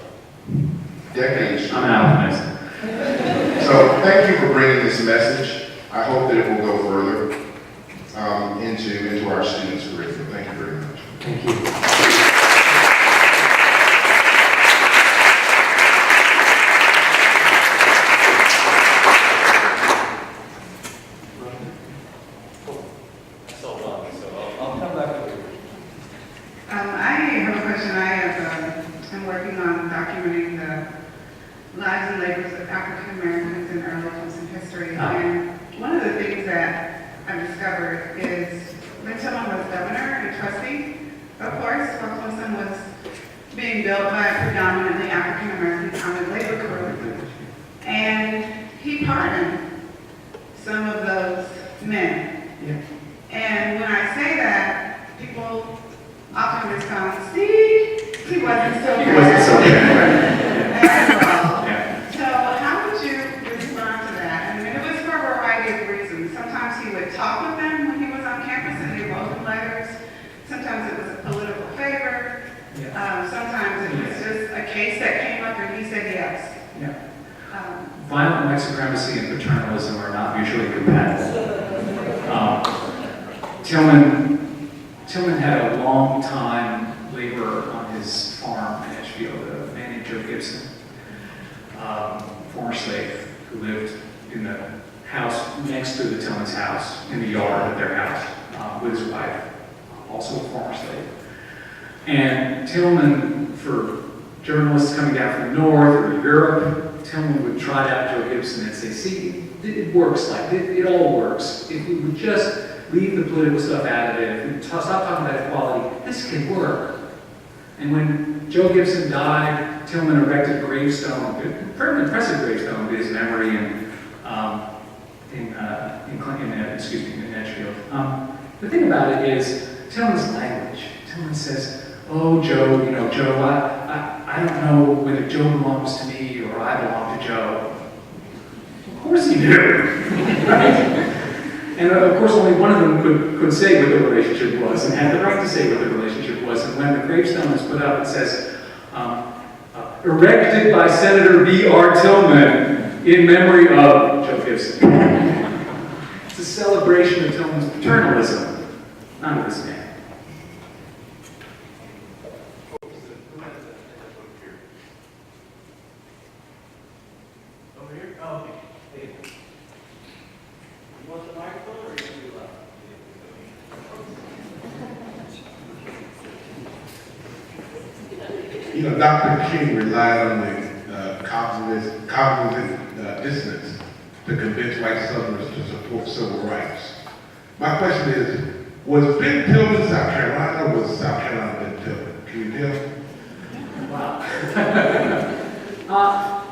Speaker 5: Decades.
Speaker 2: I'm out of this.
Speaker 5: So thank you for bringing this message. I hope that it will go further into our students' curriculum. Thank you very much.
Speaker 2: Thank you.
Speaker 6: I'm working on documenting the lives and labors of African Americans in early Clemson history. And one of the things that I've discovered is when Tillman was governor and trustee, of course, while Clemson was being built by a predominantly African American common labor crew. And he pardoned some of those men.
Speaker 2: Yeah.
Speaker 6: And when I say that, people often respond, see, he wasn't so bad.
Speaker 2: He wasn't so bad.
Speaker 6: After all.
Speaker 2: Yeah.
Speaker 6: So how would you respond to that? I mean, it was for a variety of reasons. Sometimes he would talk with them when he was on campus and they wrote him letters. Sometimes it was a political favor.
Speaker 2: Yeah.
Speaker 6: Sometimes it was just a case that came up and he said yes.
Speaker 2: Yeah. Violent white supremacy and paternalism are not mutually compatible. Tillman had a long time laborer on his farm in Edgefield, a man named Joe Gibson, former slave who lived in the house next to the Tillman's house, in the yard of their house, with his wife, also a former slave. And Tillman, for journalists coming down from the north or Europe, Tillman would trot out Joe Gibson and say, see, it works like it all works. If we would just leave the political stuff out of it, if we stop talking about equality, this can work. And when Joe Gibson died, Tillman erected a gravestone, a very impressive gravestone to his memory in Edgefield. The thing about it is Tillman's language. Tillman says, "Oh, Joe, Joe, I don't know whether Joe belongs to me or I belong to Joe." Of course he knew, right? And of course, only one of them could say what the relationship was and had the right to say what the relationship was. And when the gravestone is put up, it says, erected by Senator B.R. Tillman in memory of Joe Gibson. It's a celebration of Tillman's paternalism, not of this man.
Speaker 4: Over here? Oh, okay. There you go. You want the microphone or are you too loud?
Speaker 7: Dr. King relied on the cognitive dissonance to convince white Southerners to support civil rights. My question is, was Ben Tillman South Carolina or was South Carolina Ben Tillman? Can you tell?
Speaker 2: Wow.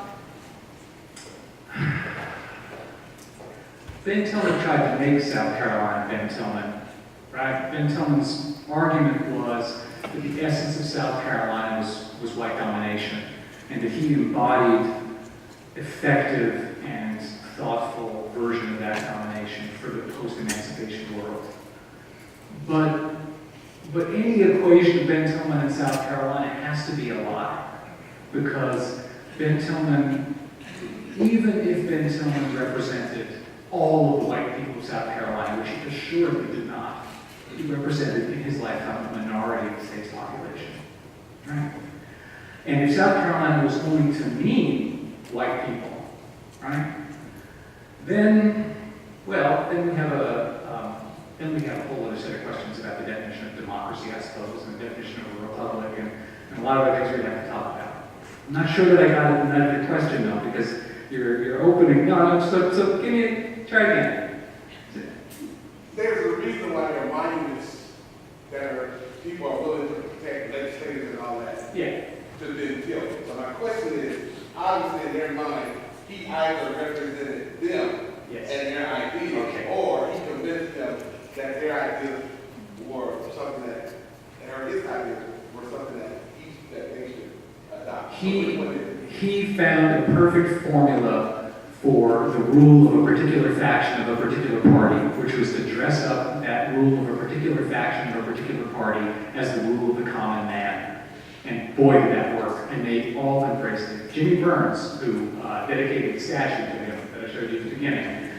Speaker 2: Ben Tillman tried to make South Carolina Ben Tillman, right? Ben Tillman's argument was that the essence of South Carolina was white domination, and that he embodied effective and thoughtful version of that domination for the post-emancipation world. But any equation of Ben Tillman in South Carolina has to be a lie, because Ben Tillman, even if Ben Tillman represented all of the white people of South Carolina, which he assuredly did not. He represented in his lifetime a minority of the state's population. Right? And if South Carolina was going to mean white people, right, then we have a whole other set of questions about the definition of democracy, I suppose, and the definition of a republic, and a lot of other things we have to talk about. I'm not sure that I got another question though, because you're opening. No, so give me try again.
Speaker 8: There's a reason why there are monuments that people are willing to protect, legislators and all that,
Speaker 2: Yeah.
Speaker 8: to be killed. So my question is, obviously in their mind, he either represented them
Speaker 2: Yes.
Speaker 8: and their ideas,
Speaker 2: Okay.
Speaker 8: or he convinced them that their ideas were something that, or his ideas were something that they should adopt. So which one is it?
Speaker 2: He found a perfect formula for the rule of a particular faction of a particular party, which was to dress up that rule of a particular faction of a particular party as the rule of the common man. And boy, did that work. And they all embraced it. Jimmy Burns, who dedicated the statue to him that I showed you at the beginning,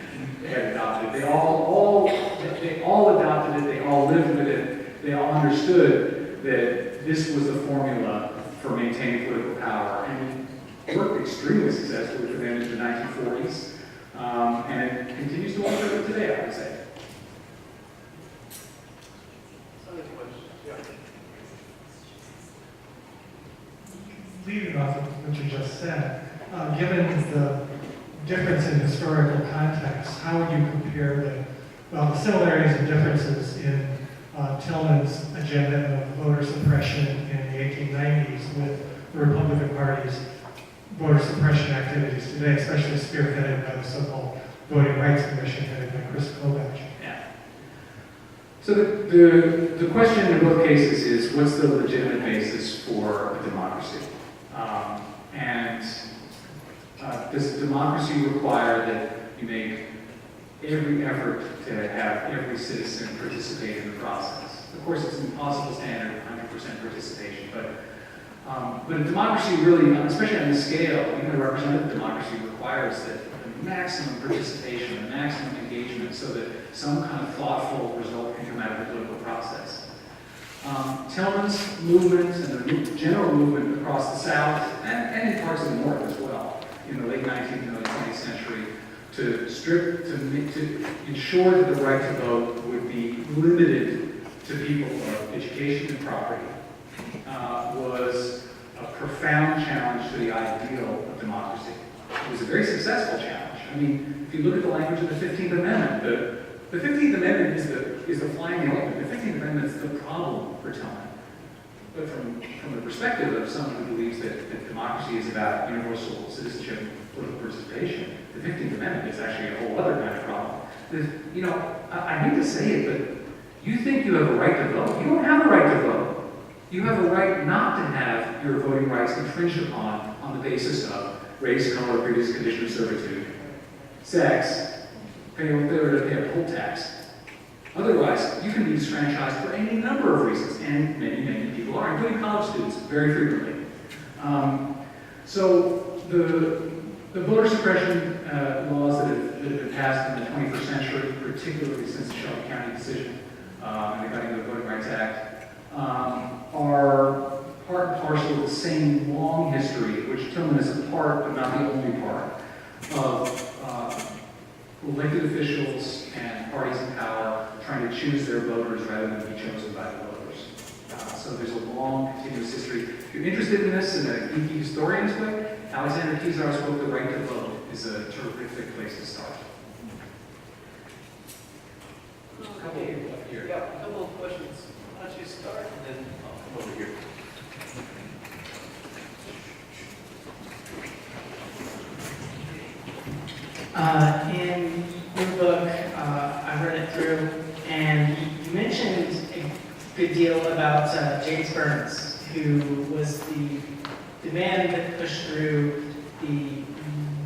Speaker 2: had adopted it. They all adopted it. They all lived with it. They all understood that this was the formula for maintaining political power. And it worked extremely successfully for them in the 1940s. And it continues to work for them today, I would say.
Speaker 9: Leading off of what you just said, given the difference in historical context, how would you compare the similarities and differences in Tillman's agenda of voter suppression in the 1890s with the Republican Party's voter suppression activities today, especially spearheaded by the so-called Voting Rights Commission headed by Chris Kobach?
Speaker 2: Yeah. So the question in both cases is, what's the legitimate basis for a democracy? Does democracy require that you make every effort to have every citizen participate in the process? Of course, it's an impossible standard of 100% participation, but a democracy really, especially on the scale, even a representative democracy requires that the maximum participation, the maximum engagement, so that some kind of thoughtful result can come out of the political process. Tillman's movement and the general movement across the South and in parts of the North as well, in the late 19th and early 20th century, to ensure that the right to vote would be limited to people of education and property, was a profound challenge to the ideal of democracy. It was a very successful challenge. I mean, if you look at the language of the 15th Amendment, the 15th Amendment is the flying element. The 15th Amendment is the problem for Tillman. But from the perspective of someone who believes that democracy is about universal citizenship, political participation, the 15th Amendment is actually a whole other kind of problem. You know, I hate to say it, but you think you have a right to vote. You don't have a right to vote. You have a right not to have your voting rights infringed upon on the basis of race, color, previous condition of servitude, sex, failure to pay a poll tax. Otherwise, you can be disfranchised for any number of reasons, and many, many people are, including college students, very frequently. So the voter suppression laws that have been passed in the 21st century, particularly since the Shelby County decision and the cutting of the Voting Rights Act, are part and parcel of the same long history, which Tillman is a part, but not the only part, of elected officials and parties in power trying to choose their voters rather than be chosen by the voters. So there's a long, continuous history. If you're interested in this in a geeky historian's way, Alexander Kizar's book, The Right to Vote, is a terrific place to start. A couple of people up here.
Speaker 10: Yeah, a couple of questions. Why don't you start and then I'll come over here.
Speaker 11: In your book, I read it through, and you mentioned a good deal about James Burns, who was the man that pushed through the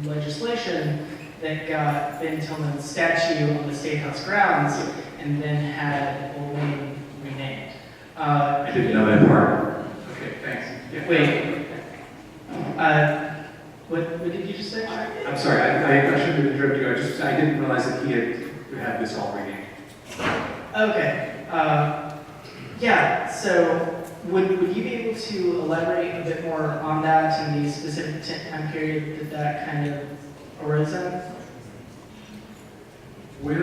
Speaker 11: legislation that got Ben Tillman's statue on the State House grounds and then had Old Lane renamed.
Speaker 2: I didn't know that part. Okay, thanks. Yeah.
Speaker 11: Wait. What did you just say?
Speaker 2: I'm sorry, I shouldn't have interrupted you. I just I didn't realize that he had this all reading.
Speaker 11: Okay. Yeah, so would you be able to elaborate a bit more on that and the specific time period that kind of arose in?
Speaker 2: Well,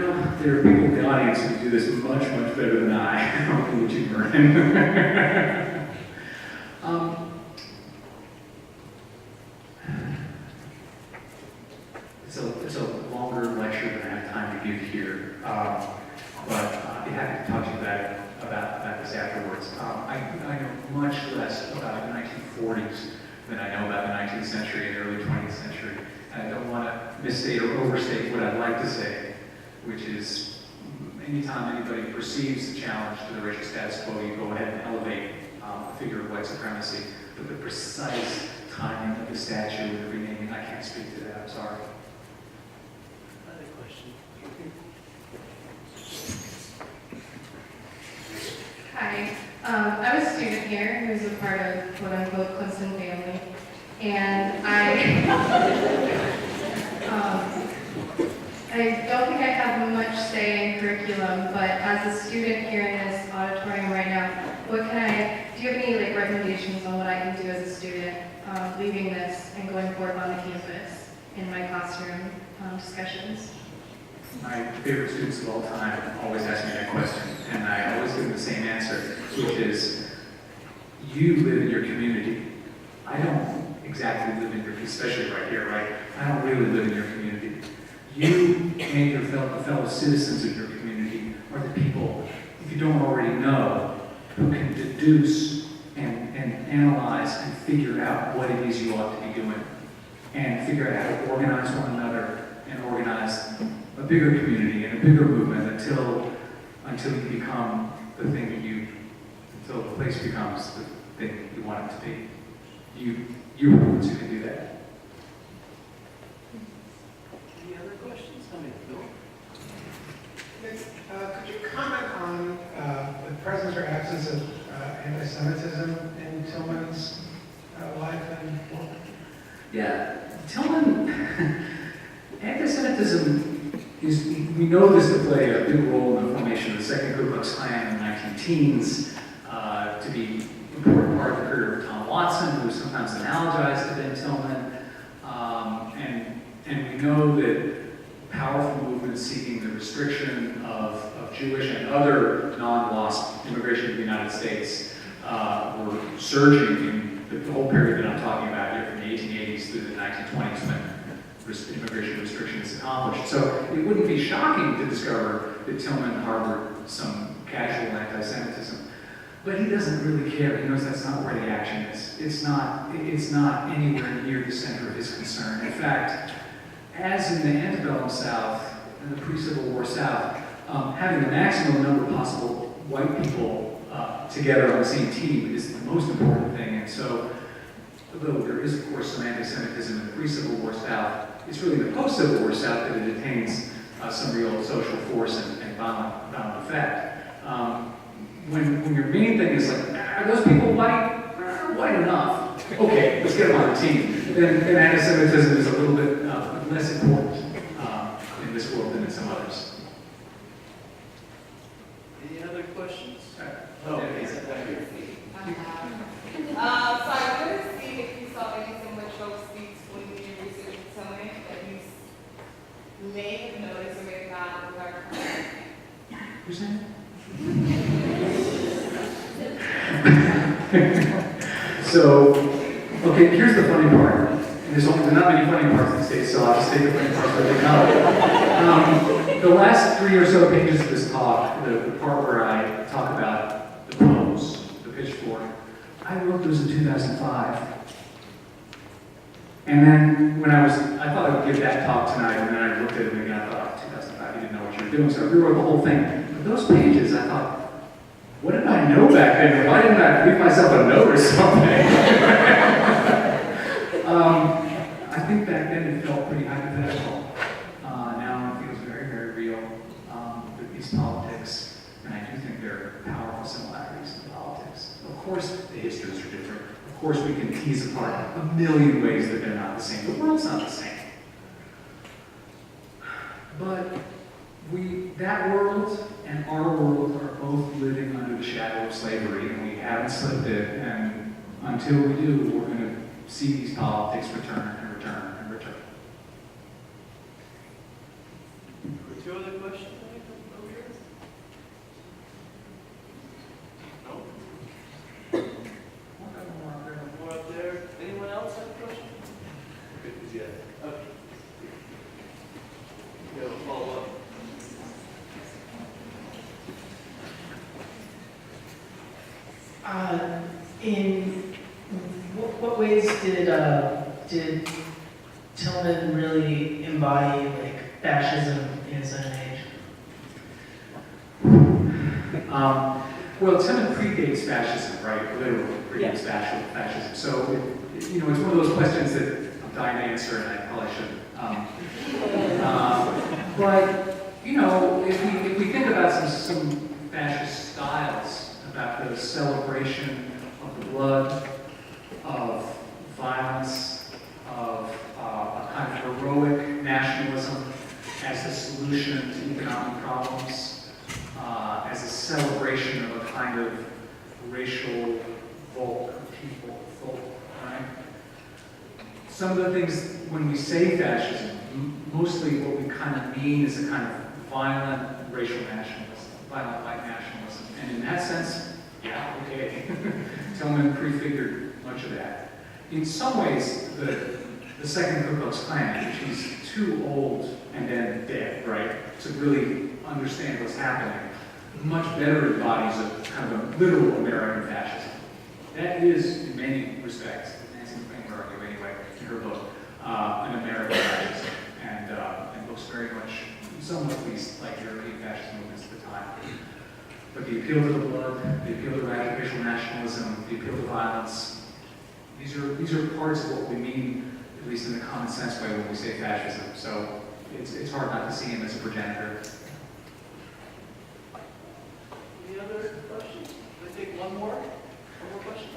Speaker 2: there are people in the audience who do this much, much better than I. Would you, Merlin? It's a longer lecture than I have time to give here, but I'd be happy to talk to you about this afterwards. I know much less about the 1940s than I know about the 19th century and early 20th century, and I don't want to misstate or overstate what I'd like to say, which is anytime anybody perceives a challenge to the racial status quo, you go ahead and elevate a figure of white supremacy, but the precise timing of the statue and the renaming, I can't speak to that, I'm sorry.
Speaker 10: Another question.
Speaker 12: Hi, I was a student here who's a part of quote-unquote Clemson family, and I don't think I have much say in curriculum, but as a student here in this auditorium right now, do you have any recommendations on what I can do as a student leaving this and going forward on the campus in my classroom discussions?
Speaker 2: My favorite students of all time always ask me that question, and I always give them the same answer, which is, you live in your community. I don't exactly live in your, especially right here, right? I don't really live in your community. You and your fellow citizens of your community are the people, if you don't already know, who can deduce and analyze and figure out what it is you ought to be doing, and figure out how to organize one another and organize a bigger community and a bigger movement until you become the thing that until the place becomes the thing you want it to be. You're the ones who can do that.
Speaker 10: Any other questions? I mean, Bill?
Speaker 13: Could you comment on the presence or absence of anti-Semitism in Tillman's life and work?
Speaker 2: Yeah, Tillman, anti-Semitism is, we know this to play a big role in the formation of the second Ku Klux Klan in the 19-teens, to be an important part of the career of Tom Watson, who is sometimes analogized to Ben Tillman, and we know that powerful movements seeking the restriction of Jewish and other non-lost immigration to the United States were surging in the whole period that I'm talking about here, from the 1880s through the 1920s, when immigration restrictions accomplished. So it wouldn't be shocking to discover that Tillman harbored some casual anti-Semitism, but he doesn't really care. He knows that's not where the action is. It's not anywhere near the center of his concern. In fact, as in the antebellum South and the pre-Civil War South, having the maximum number of possible white people together on the same team is the most important thing. And so, although there is, of course, some anti-Semitism in the pre-Civil War South, it's really the post-Civil War South that it attains some real social force and violent effect. When your main thing is like, are those people white? White enough. Okay, let's get them on the team. Then anti-Semitism is a little bit less important in this world than in some others.
Speaker 10: Any other questions?
Speaker 8: No.
Speaker 10: Okay, so thank you.
Speaker 14: So I wanted to see if you saw any similar tropes when you researched Tillman that you may have noticed or may have not with our current.
Speaker 2: Who's that? So, okay, here's the funny part. And there's not many funny parts these days, so I'll just take the funny parts that they come. The last 3 or so pages of this talk, the part where I talk about the poems, the pitchfork, I wrote those in 2005. And then when I thought I would give that talk tonight, and then I looked at it again, I thought, 2005, you didn't know what you were doing, so I rewrote the whole thing. But those pages, I thought, what did I know back then? Why didn't I leave myself a note or something? I think back then it felt pretty hypothetical. Now it feels very, very real with these politics, and I do think there are powerful similarities in politics. Of course, the histories are different. Of course, we can tease apart a million ways that they're not the same. The world's not the same. But that world and our world are both living under the shadow of slavery, and we haven't slipped it, and until we do, we're going to see these politics return and return and return.
Speaker 10: Two other questions over here? No? More up there. Anyone else have a question? Yeah. Okay. You have a follow-up?
Speaker 11: In what ways did Tillman really embody like fascism in his own age?
Speaker 2: Well, Tillman predates fascism, right? Literally predates fascism. So, it's one of those questions that I'm dying to answer, and I probably shouldn't. But if we think about some fascist styles, about the celebration of the blood, of violence, of a kind of heroic nationalism as the solution to economic problems, as a celebration of a kind of racial folk of people, right? Some of the things, when we say fascism, mostly what we kind of mean is a kind of violent racial nationalism, violent white nationalism. And in that sense, yeah, okay. Tillman prefigured much of that. In some ways, the second Ku Klux Klan, which he's too old and then dead, right, to really understand what's happening, much better embodies a kind of a literal American fascism. That is, in many respects, Nancy McLean would argue anyway, in her book, an American fascism, and looks very much, somewhat at least, like European fascist movements at the time. But the appeal to the blood, the appeal to racial nationalism, the appeal to violence, these are parts of what we mean, at least in the common sense way, when we say fascism. So it's hard not to see him as a progenitor.
Speaker 10: Any other questions? Let's take one more question.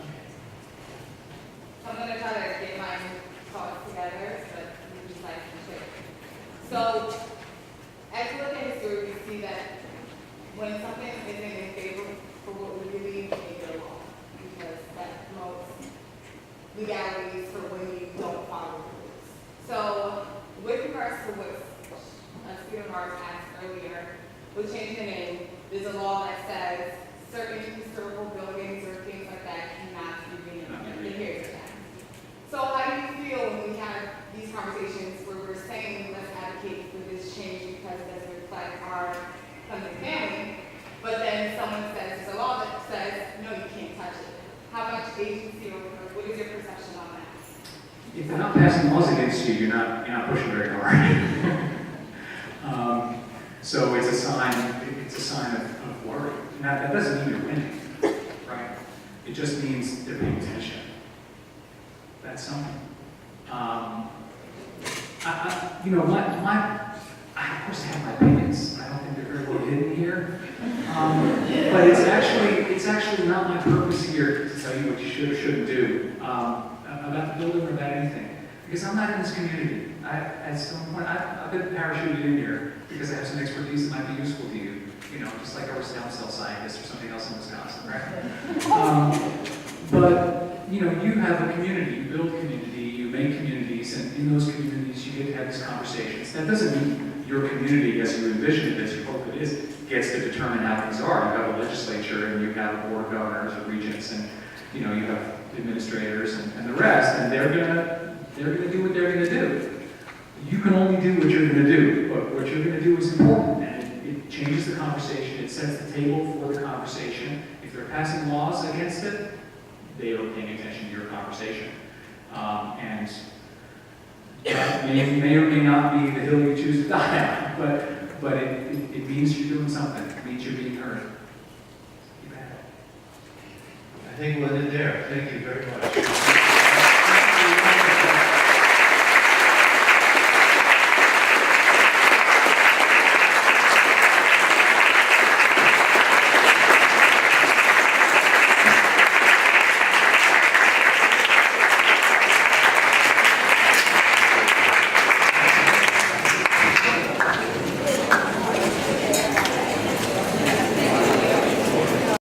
Speaker 14: So I'm going to try to get my thoughts together, but you just like to share. So, as we look at history, we see that when something isn't in favor for what we believe, we make it a law, because that promotes legalities for when you don't follow the rules. So, with regards to what Stephen Mars asked earlier, with changing the name, there's a law that says certain historical buildings or things like that cannot be renamed in heritage act. So how do you feel when we have these conversations where we're saying let's advocate for this change because it doesn't reflect our Clemson family, but then someone says there's a law that says no, you can't touch it. How much agency or what is your perception on that?
Speaker 2: If they're not passing laws against you, you're not pushing very hard. So it's a sign of worry. Now that doesn't mean you're winning, right? It just means they're paying attention. That's something. I of course have my opinions. I don't think they're very well hidden here. But it's actually not my purpose here to tell you what you should or shouldn't do about the building or about anything. Because I'm not in this community. At some point, I've been parachuted in here because I have some expertise that might be useful to you. Just like I was a stem cell scientist or something else in Wisconsin, right? But you have a community, you build community, you make communities, and in those communities you get to have these conversations. That doesn't mean your community, as you envision it, as you hope it is, gets to determine how things are. You have a legislature, and you have a board of governors or regents, and you have administrators and the rest, and they're gonna do what they're gonna do. You can only do what you're gonna do, but what you're gonna do is important, and it changes the conversation. It sets the table for the conversation. If they're passing laws against it, they are paying attention to your conversation. And that may or may not be the hill you choose to die on, but it means you're doing something. It means you're being heard.
Speaker 10: I think we'll end it there. Thank you very much.